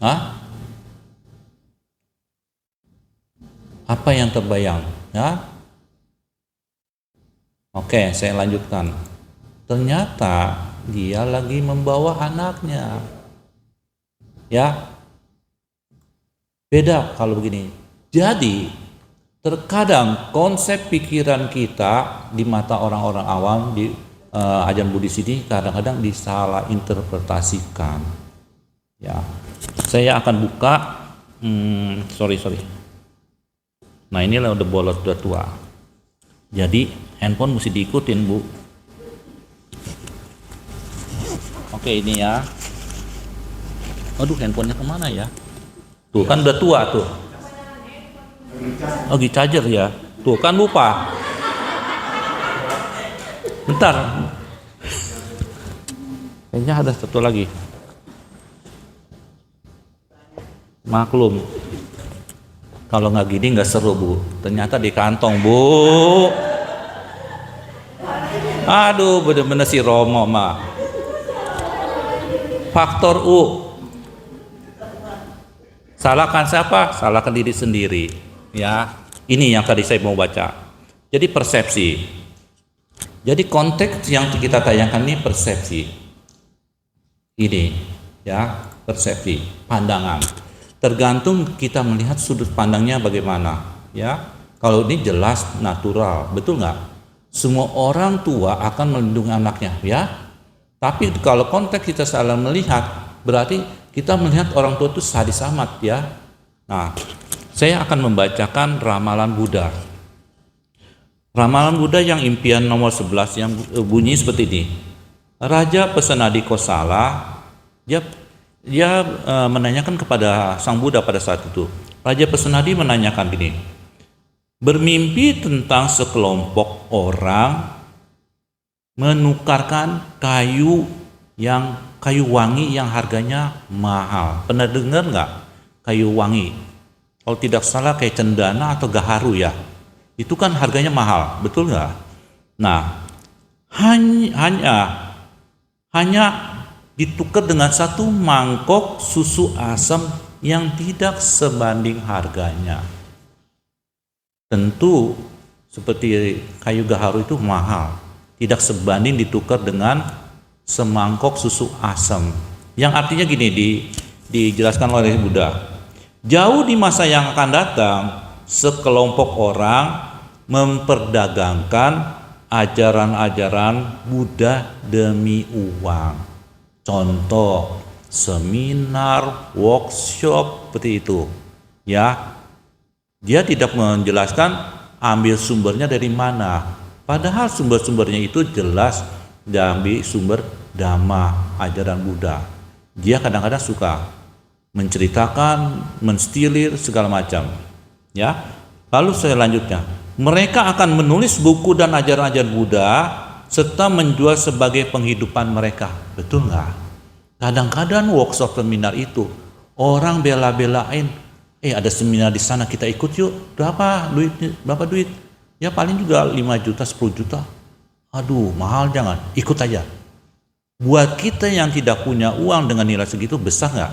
Hah? Apa yang terbayang? Ya? Oke, saya lanjutkan. Ternyata dia lagi membawa anaknya. Ya, beda kalau begini. Jadi, terkadang konsep pikiran kita di mata orang-orang awam di ajaran Buddhis ini kadang-kadang disalah interpretasikan. Ya, saya akan buka. Sorry. Nah inilah udah bolos, udah tua. Jadi handphone mesti diikutin, Bu. Oke, ini ya. Aduh, handphonenya kemana ya? Tuh kan udah tua tuh. Oh, di charger ya. Tuh kan lupa. Bentar. Kayaknya ada satu lagi. Maklum. Kalau nggak gini nggak seru, Bu. Ternyata di kantong, Bu. Aduh, bener-bener si Romo mah. Faktor U. Salahkan siapa? Salahkan diri sendiri. Ya, ini yang tadi saya mau baca. Jadi persepsi. Jadi konteks yang kita tayangkan ini persepsi. Ini, ya, persepsi, pandangan. Tergantung kita melihat sudut pandangnya bagaimana, ya. Kalau ini jelas natural, betul nggak? Semua orang tua akan melindungi anaknya, ya. Tapi kalau konteks kita salah melihat, berarti kita melihat orang tua itu sadis amat, ya. Nah, saya akan membacakan ramalan Buddha. Ramalan Buddha yang impian nomor 11 yang bunyi seperti ini. Raja Pesenadi Kosala, dia menanyakan kepada Sang Buddha pada saat itu. Raja Pesenadi menanyakan gini, bermimpi tentang sekelompok orang menukarkan kayu wangi yang harganya mahal. Pernah dengar nggak kayu wangi? Kalau tidak salah kayak cendana atau gaharu ya. Itu kan harganya mahal, betul nggak? Nah, hanya ditukar dengan satu mangkok susu asam yang tidak sebanding harganya. Tentu seperti kayu gaharu itu mahal, tidak sebanding ditukar dengan semangkok susu asam. Yang artinya gini, dijelaskan oleh Buddha. Jauh di masa yang akan datang, sekelompok orang memperdagangkan ajaran-ajaran Buddha demi uang. Contoh, seminar, workshop seperti itu. Ya, dia tidak menjelaskan ambil sumbernya dari mana. Padahal sumber-sumbernya itu jelas diambil sumber Dhamma, ajaran Buddha. Dia kadang-kadang suka menceritakan, menstilir segala macam. Ya, lalu saya lanjutnya. Mereka akan menulis buku dan ajaran-ajaran Buddha serta menjual sebagai penghidupan mereka. Betul nggak? Kadang-kadang workshop seminar itu orang bela-belain, ada seminar di sana kita ikut yuk. Berapa duit? Ya paling juga 5 juta, 10 juta. Aduh, mahal, jangan. Ikut aja. Buat kita yang tidak punya uang dengan nilai segitu, besar nggak?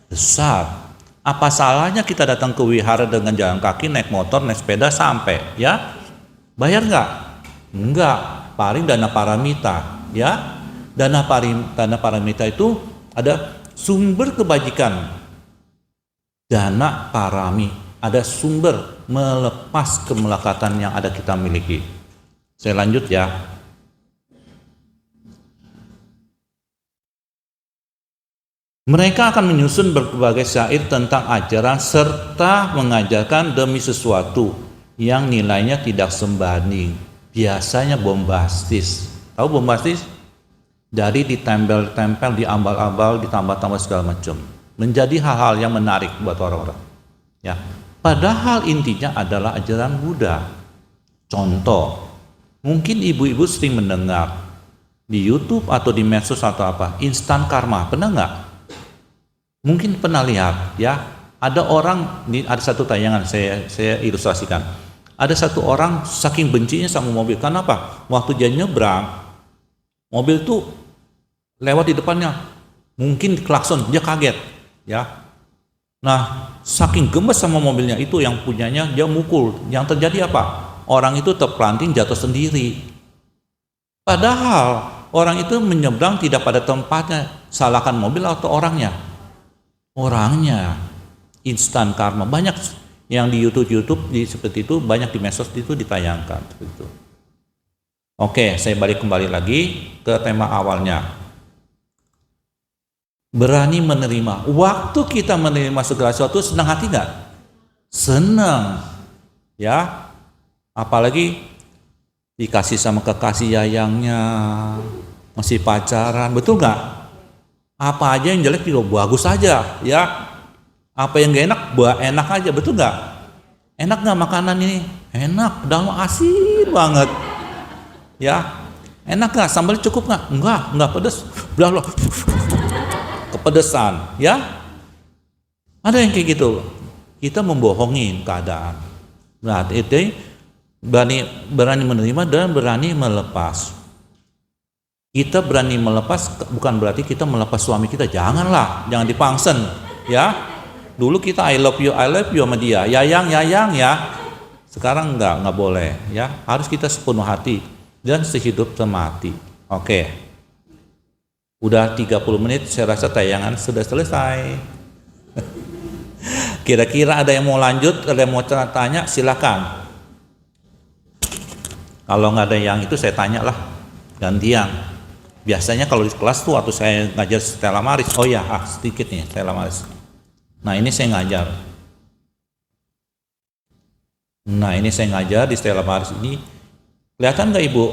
Besar. Apa salahnya kita datang ke wihara dengan jalan kaki, naik motor, naik sepeda sampai, ya? Bayar nggak? Enggak. Paling dana paramita, ya. Dana paramita itu ada sumber kebajikan. Dana parami, ada sumber melepas kemelekatan yang ada kita miliki. Saya lanjut ya. Mereka akan menyusun berbagai syair tentang ajaran serta mengajarkan demi sesuatu yang nilainya tidak sebanding. Biasanya bombastis. Tahu bombastis? Dari ditempel-tempel, diambal-ambal, ditambah-tambah segala macam. Menjadi hal-hal yang menarik buat orang-orang. Ya. Padahal intinya adalah ajaran Buddha. Contoh, mungkin ibu-ibu sering mendengar di YouTube atau di medsos atau apa, instan karma, pernah nggak? Mungkin pernah lihat ya, ada orang, ini ada satu tayangan saya ilustrasikan. Ada satu orang saking bencinya sama mobil, karena apa? Waktu dia nyebrang, mobil tuh lewat di depannya, mungkin klakson, dia kaget ya. Nah, saking gemes sama mobilnya itu yang punyanya, dia mukul. Yang terjadi apa? Orang itu terpelanting jatuh sendiri. Padahal orang itu menyeberang tidak pada tempatnya. Salahkan mobil atau orangnya? Orangnya. Instan karma. Banyak yang di YouTube seperti itu, banyak di medsos itu ditayangkan seperti itu. Oke, saya balik kembali lagi ke tema awalnya. Berani menerima. Waktu kita menerima segala sesuatu, senang hati nggak? Senang, ya. Apalagi dikasih sama kekasih sayangnya, masih pacaran, betul nggak? Apa aja yang jelek juga bagus aja, ya. Apa yang gak enak, enak aja, betul nggak? Enak nggak makanan ini? Enak, dalam asin banget, ya. Enak nggak? Sambalnya cukup nggak? Enggak pedes. Belah kepedesan, ya. Ada yang kayak gitu. Kita membohongin keadaan. Nah, itu berani menerima dan berani melepas. Kita berani melepas bukan berarti kita melepas suami kita, jangan dipangsen, ya. Dulu kita I love you sama dia, yayang ya. Sekarang nggak boleh, ya. Harus kita sepenuh hati dan sehidup semati. Oke. Udah 30 menit, saya rasa tayangan sudah selesai. Kira-kira ada yang mau lanjut, ada yang mau tanya, silakan. Kalau nggak ada yang itu saya tanya lah, gantian. Biasanya kalau di kelas tuh waktu saya ngajar Stella Maris, sedikit nih Stella Maris. Nah ini saya ngajar. Di Stella Maris ini. Kelihatan nggak ibu?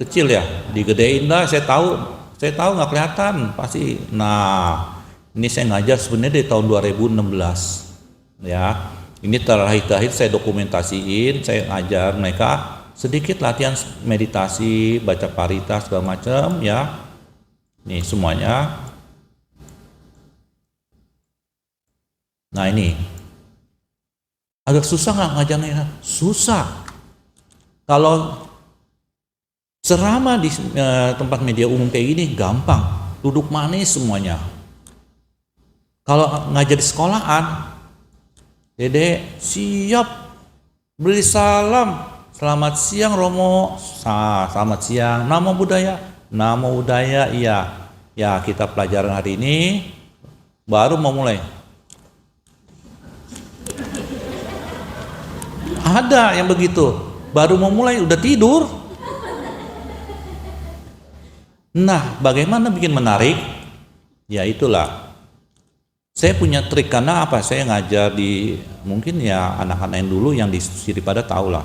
Kecil ya, digedein lah. Saya tahu nggak kelihatan pasti. Nah ini saya ngajar sebenarnya dari tahun 2016, ya. Ini terakhir saya dokumentasiin, saya ngajar mereka sedikit latihan meditasi, baca parita segala macam, ya. Nih semuanya. Nah ini agak susah nggak ngajarnya? Susah. Kalau ceramah di tempat media umum kayak gini gampang, duduk manis semuanya. Kalau ngajar di sekolahan, Dede siap, beri salam, selamat siang Romo, selamat siang, namo budaya, iya, ya kita pelajaran hari ini baru mau mulai. Ada yang begitu, baru mau mulai udah tidur. Nah, bagaimana bikin menarik? Ya itulah. Saya punya trik, karena apa? Saya ngajar di, mungkin ya anak-anak yang dulu yang di Siripada tahu lah.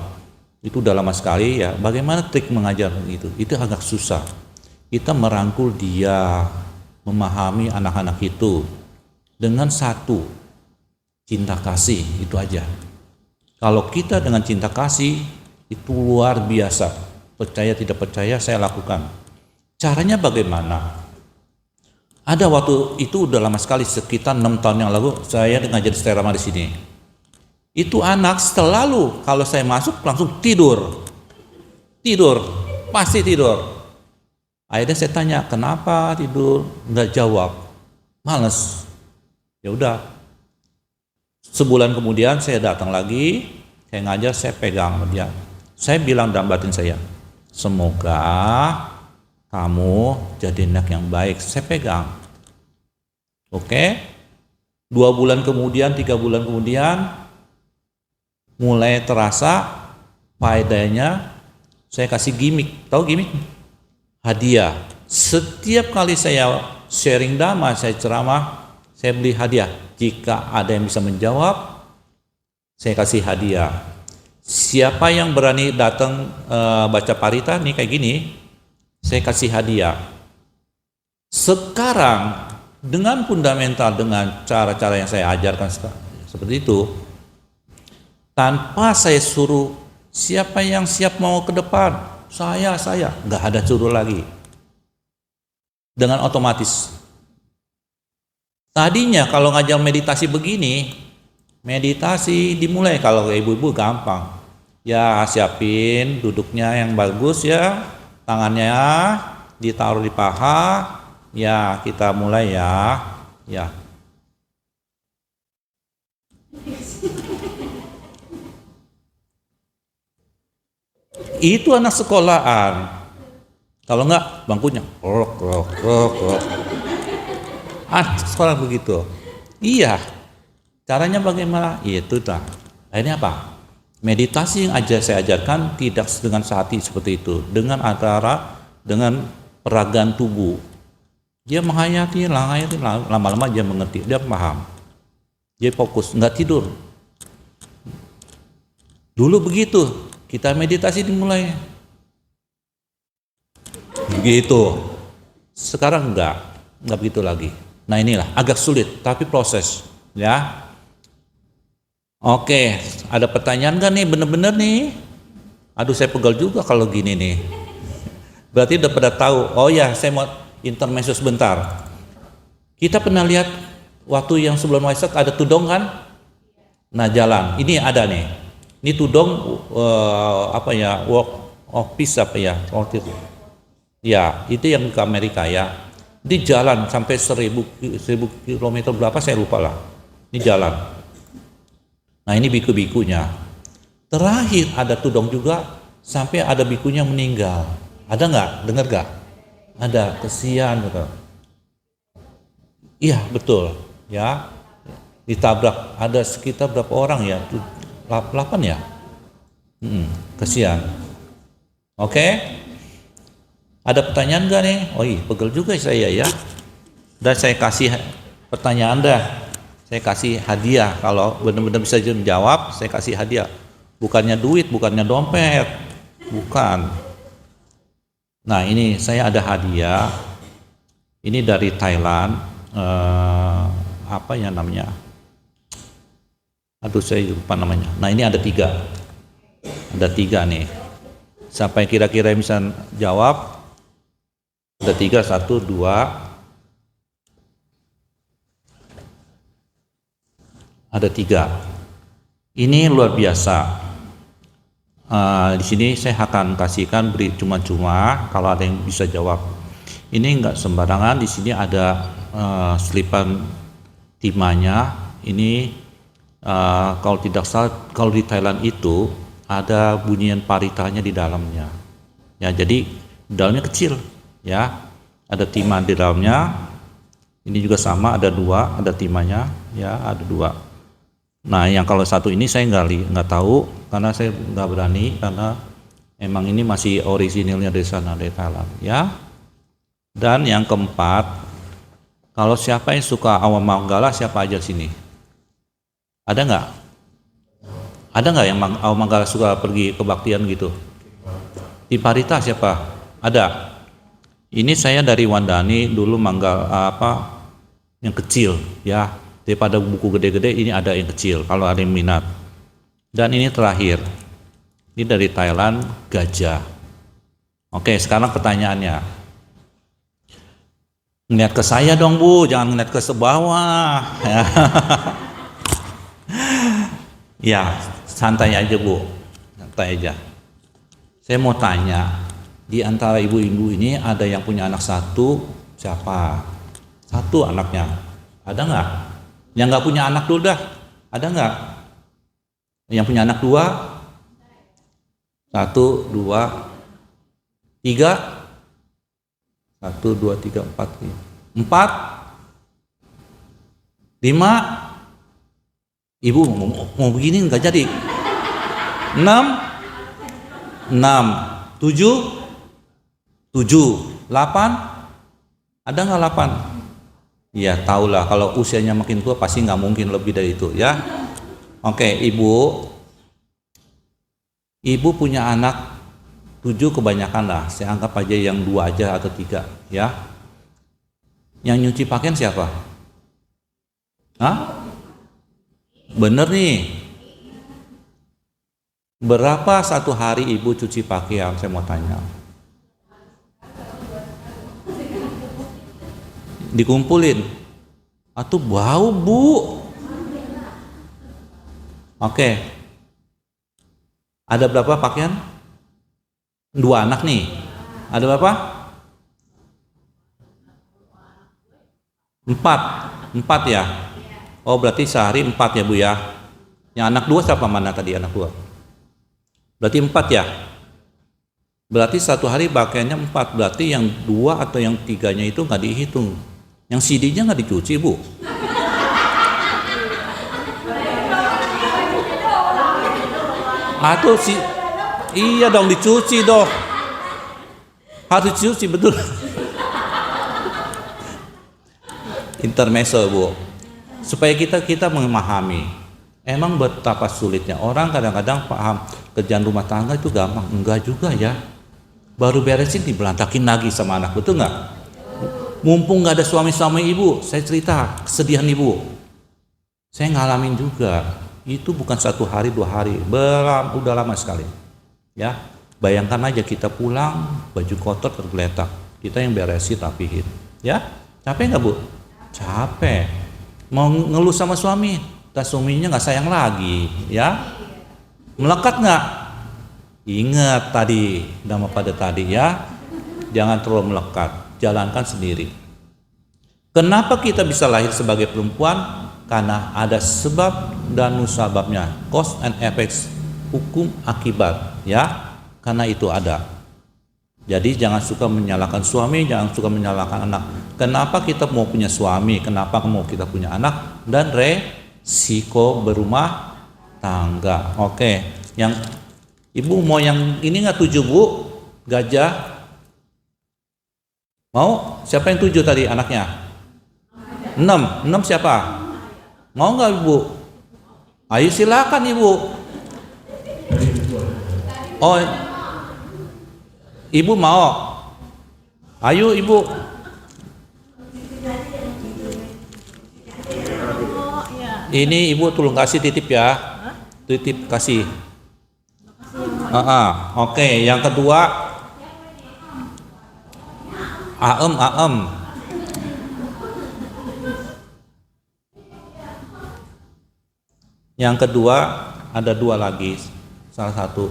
Itu udah lama sekali ya. Bagaimana trik mengajar itu? Itu agak susah. Kita merangkul dia, memahami anak-anak itu dengan satu, cinta kasih, itu aja. Kalau kita dengan cinta kasih, itu luar biasa. Percaya tidak percaya, saya lakukan. Caranya bagaimana? Ada waktu itu udah lama sekali, sekitar 6 tahun yang lalu, saya ngajar di Stella Maris sini. Itu anak selalu kalau saya masuk langsung tidur, pasti tidur. Akhirnya saya tanya, kenapa tidur? Nggak jawab, males. Ya udah. Sebulan kemudian saya datang lagi, saya ngajar, saya pegang sama dia. Saya bilang dalam batin saya, semoga kamu jadi anak yang baik. Saya pegang. Oke. 2 bulan kemudian, 3 bulan kemudian, mulai terasa faedahnya. Saya kasih gimmick. Tahu gimmick? Hadiah. Setiap kali saya sharing dhamma, saya ceramah, saya beli hadiah. Jika ada yang bisa menjawab, saya kasih hadiah. Siapa yang berani datang baca parita nih kayak gini, saya kasih hadiah. Sekarang dengan fundamental, dengan cara-cara yang saya ajarkan seperti itu, Tanpa saya suruh, siapa yang siap mau ke depan? Saya, nggak ada suruh lagi. Dengan otomatis. Tadinya kalau ngajar meditasi begini, meditasi dimulai kalau ibu-ibu gampang. Ya siapin duduknya yang bagus ya, tangannya ditaruh di paha, ya kita mulai ya. Ya. Itu anak sekolahan. Kalau enggak bangkunya rok. Sekolah begitu. Iya. Caranya bagaimana? Itu dah. Akhirnya apa? Meditasi yang saya ajarkan tidak dengan sehati seperti itu, dengan peragaan tubuh. Dia menghayati, lama-lama dia mengerti, dia paham. Dia fokus, nggak tidur. Dulu begitu, kita meditasi dimulai. Begitu. Sekarang enggak begitu lagi. Nah inilah agak sulit, tapi proses, ya. Oke, ada pertanyaan nggak nih? Bener-bener nih? Aduh, saya pegal juga kalau gini nih. Berarti udah pada tahu. Oh ya, saya mau intermezzo sebentar. Kita pernah lihat waktu yang sebelum Waisak ada tudong kan? Nah jalan, ini ada nih. Ini tudong walk of peace apa ya? Waktu itu. Ya, itu yang ke Amerika ya. Di jalan sampai 1000 kilometer berapa saya lupa lah. Ini jalan. Nah ini biku-bikunya. Terakhir ada tudong juga sampai ada bikunya meninggal. Ada nggak? Dengar nggak? Ada, kesian gitu. Iya betul. Ya, ditabrak. Ada sekitar berapa orang ya? 8 ya. Kesian. Oke. Ada pertanyaan nggak nih? Oh iya, pegel juga saya ya. Dan saya kasih pertanyaan dah. Saya kasih hadiah. Kalau benar-benar bisa menjawab, saya kasih hadiah. Bukannya duit, bukannya dompet. Bukan. Nah ini saya ada hadiah. Ini dari Thailand. Apa ya namanya? Aduh saya lupa namanya. Nah ini ada 3. Ada 3 nih. Sampai kira-kira bisa jawab. Ada 3, 1, 2. Ada 3. Ini luar biasa. Di sini saya akan kasihkan beri cuma-cuma kalau ada yang bisa jawab. Ini enggak sembarangan. Di sini ada selipan timahnya. Ini kalau tidak salah, kalau di Thailand itu ada bunyian paritanya di dalamnya. Ya, jadi dalamnya kecil. Ya, ada timah di dalamnya. Ini juga sama, ada 2, ada timahnya. Ya, ada 2. Nah, yang kalau satu ini saya nggak tahu karena saya nggak berani karena emang ini masih orisinilnya dari sana dari Thailand, ya. Dan yang keempat, kalau siapa yang suka awam manggala siapa aja sini? Ada nggak? Ada nggak yang awam manggala suka pergi kebaktian gitu? Di Parita siapa? Ada. Ini saya dari Wandani dulu manggal yang kecil, ya. Daripada buku gede-gede ini ada yang kecil kalau ada yang minat. Dan ini terakhir, ini dari Thailand, gajah. Oke, sekarang pertanyaannya, ngeliat ke saya dong Bu, jangan ngeliat ke sebawah. Ya santai aja Bu, santai aja. Saya mau tanya, di antara ibu-ibu ini ada yang punya anak 1, siapa? 1 anaknya, ada nggak? Yang nggak punya anak dulu dah, ada nggak? Yang punya anak 2? 1, 2, 3? 1, 2, 3, 4, 4? 5? Ibu mau begini nggak jadi? 6? 6, 7? 7, 8? Ada nggak 8? Ya tahulah kalau usianya makin tua pasti nggak mungkin lebih dari itu ya. Oke, ibu punya anak 7 kebanyakan lah. Saya anggap aja yang 2 aja atau 3 ya. Yang nyuci pakaian siapa? Hah? Bener nih. Berapa satu hari ibu cuci pakaian? Saya mau tanya. Dikumpulin. Atau bau, Bu? Oke. Ada berapa pakaian? 2 anak nih. Ada berapa? 4 ya. Oh, berarti sehari 4 ya, Bu ya. Yang anak 2 siapa, mana tadi anak 2? Berarti 4 ya. Berarti satu hari pakaiannya 4. Berarti yang 2 atau yang 3-nya itu nggak dihitung. Yang CD-nya nggak dicuci, Bu. Atau iya dong, dicuci dong. Harus dicuci, betul. Intermezzo, Bu. Supaya kita memahami. Emang betapa sulitnya. Orang kadang-kadang paham kerjaan rumah tangga itu gampang. Enggak juga ya. Baru beresin dibelantakin lagi sama anak, betul nggak? Mumpung nggak ada suami-suami ibu, saya cerita kesedihan ibu. Saya ngalamin juga. Itu bukan 1 hari 2 hari, udah lama sekali. Ya, bayangkan aja kita pulang baju kotor tergeletak, kita yang beresin rapihin. Ya, capek nggak, Bu? Capek. Mau ngeluh sama suami, dan suaminya nggak sayang lagi, ya. Melekat nggak? Ingat tadi nama pada tadi ya, jangan terlalu melekat, jalankan sendiri. Kenapa kita bisa lahir sebagai perempuan? Karena ada sebab dan musababnya, cause and effects, hukum akibat, ya. Karena itu ada. Jadi jangan suka menyalahkan suami, jangan suka menyalahkan anak. Kenapa kita mau punya suami? Kenapa mau kita punya anak? Dan resiko berumah tangga. Oke, yang ibu mau yang ini nggak 7, Bu? Gajah. Mau? Siapa yang 7 tadi anaknya? 6 siapa? Mau nggak, Ibu? Ayo silakan, Ibu. Oh, Ibu mau? Ayo, Ibu. Ini Ibu tolong kasih titip ya. Titip kasih. Oke, yang kedua. Aem. Yang kedua ada 2 lagi. Salah satu.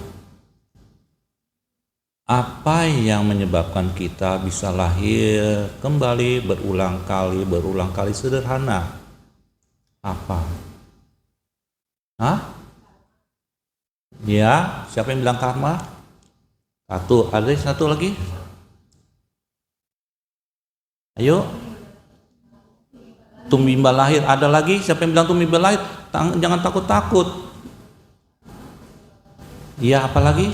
Apa yang menyebabkan kita bisa lahir kembali berulang kali sederhana? Apa? Ya, siapa yang bilang karma? Ada satu lagi? Ayo. Tumbal lahir, ada lagi? Siapa yang bilang tumbal lahir? Jangan takut-takut. Ya, apa lagi?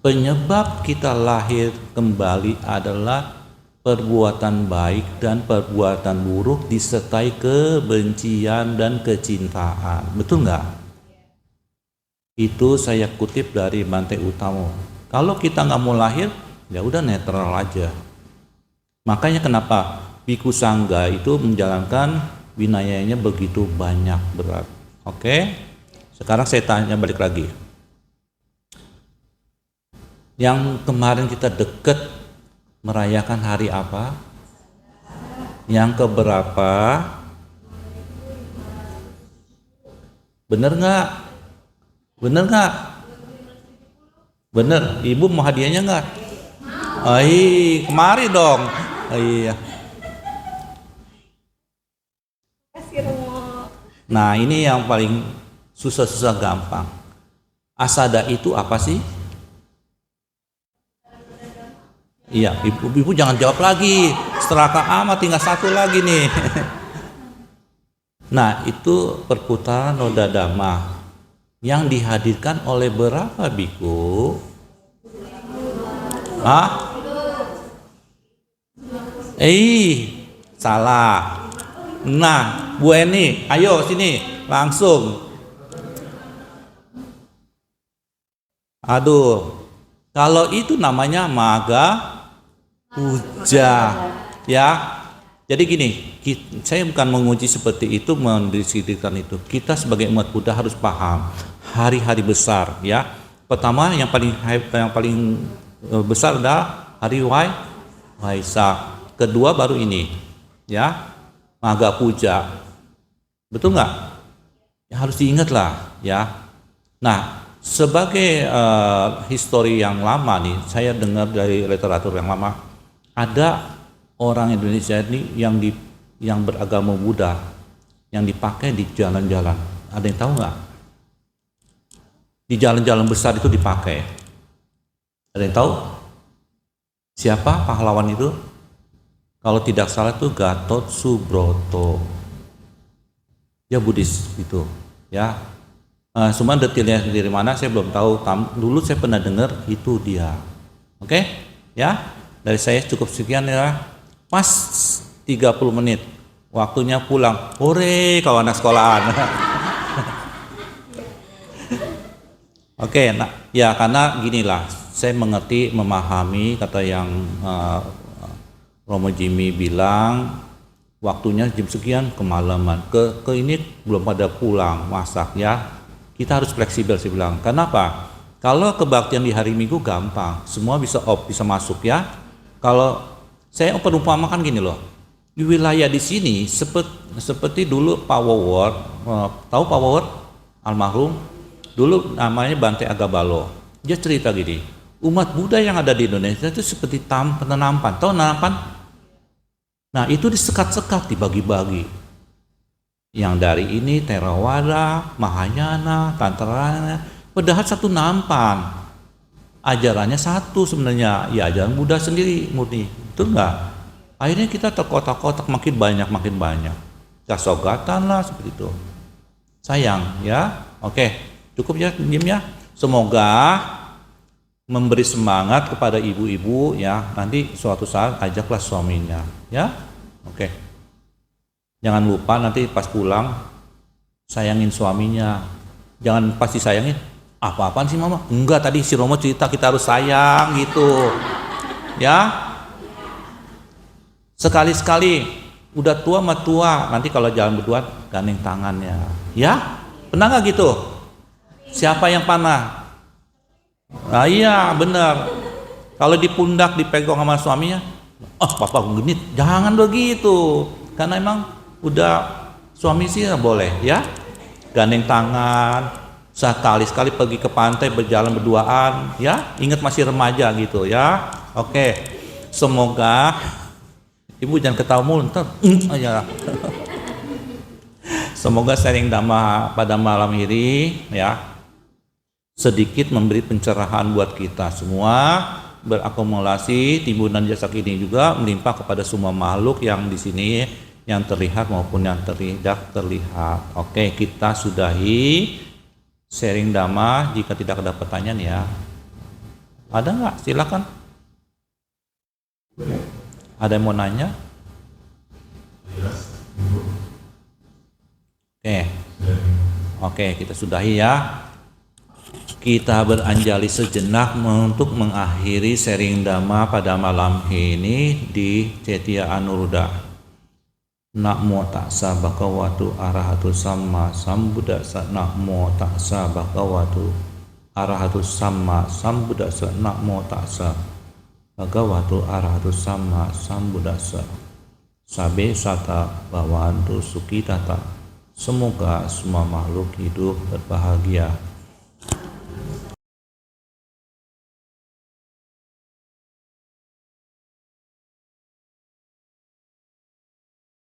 Penyebab kita lahir kembali adalah perbuatan baik dan perbuatan buruk disertai kebencian dan kecintaan. Betul nggak? Itu saya kutip dari Bante Utamo. Kalau kita nggak mau lahir, ya udah netral aja. Makanya kenapa Biku Sangga itu menjalankan winayanya begitu banyak berat. Oke? Sekarang saya tanya balik lagi. Yang kemarin kita deket merayakan hari apa? Yang keberapa? Bener nggak? Bener. Ibu mau hadiahnya nggak? Kemari dong. Iya. Nah, ini yang paling susah gampang. Asada itu apa sih? Iya, ibu jangan jawab lagi. Seteraka amat, tinggal 1 lagi nih. Nah, itu perputaran roda dhamma yang dihadirkan oleh berapa biku? Salah. Nah, Bu Eni, ayo sini langsung. Aduh, kalau itu namanya maga puja, ya. Jadi gini, saya bukan menguji seperti itu, mendiskusikan itu. Kita sebagai umat Buddha harus paham, hari-hari besar ya. Pertama yang paling besar adalah hari Waisak. Kedua baru ini ya, Maga Puja. Betul nggak? Ya, harus diingat lah ya. Nah, sebagai histori yang lama nih, saya dengar dari literatur yang lama, ada orang Indonesia ini yang beragama Buddha yang dipakai di jalan-jalan. Ada yang tahu nggak? Di jalan-jalan besar itu dipakai. Ada yang tahu? Siapa pahlawan itu? Kalau tidak salah itu Gatot Subroto. Ya Buddhis gitu, ya. Cuma detailnya dari mana saya belum tahu. Dulu saya pernah dengar itu dia. Oke? Ya. Dari saya cukup sekian ya. Pas 30 menit. Waktunya pulang. Hore kawan anak sekolahan. Oke, nah ya karena ginilah, saya mengerti, memahami kata yang Romo Jimmy bilang waktunya jam sekian kemalaman, ke ini belum pada pulang masak ya. Kita harus fleksibel sih bilang. Kenapa? Kalau kebaktian di hari Minggu gampang, semua bisa bisa masuk ya. Kalau saya perumpamakan gini loh, di wilayah di sini seperti dulu Pak Wawor, tahu Pak Wawor almarhum? Dulu namanya Bante Agabalo. Dia cerita gini, umat Buddha yang ada di Indonesia itu seperti penampan. Tahu penampan? Nah itu disekat-sekat, dibagi-bagi. Yang dari ini Theravada, Mahayana, Tantrana, padahal satu nampan. Ajarannya satu sebenarnya, ya ajaran Buddha sendiri murni. Betul nggak? Akhirnya kita terkotak-kotak makin banyak. Kasogatan lah seperti itu. Sayang ya. Oke. Cukup ya, Jim ya. Semoga memberi semangat kepada ibu-ibu ya. Nanti suatu saat ajaklah suaminya, ya. Oke. Jangan lupa nanti pas pulang sayangin suaminya. Jangan pasti sayangin. Apa-apaan sih mama? Enggak, tadi si Romo cerita kita harus sayang gitu. Ya. Sekali-sekali udah tua mah tua. Nanti kalau jalan berdua gandeng tangannya. Ya? Pernah nggak gitu? Siapa yang panah? Nah, iya benar. Kalau di pundak dipegang sama suaminya, papa genit. Jangan begitu. Karena emang udah suami sih boleh ya. Gandeng tangan. Sekali-sekali pergi ke pantai berjalan berduaan ya. Ingat masih remaja gitu ya. Oke. Semoga ibu jangan ketawa mulu ntar aja. Semoga sharing Dhamma pada malam ini ya sedikit memberi pencerahan buat kita semua, berakumulasi timbunan jasa ini juga melimpah kepada semua makhluk yang di sini yang terlihat maupun yang tidak terlihat. Oke, kita sudahi sharing Dhamma. Jika tidak ada pertanyaan ya, ada nggak? Silakan. Ada yang mau nanya? Oke, kita sudahi ya. Kita beranjali sejenak untuk mengakhiri sharing Dhamma pada malam ini di Cetya Anuruddha. Namo tassa bhagavato arahato samma sambuddhassa. Namo tassa bhagavato arahato samma sambuddhassa. Namo tassa bhagavato arahato samma sambuddhassa. Sabe sata bhavantu sukhitata. Semoga semua makhluk hidup berbahagia.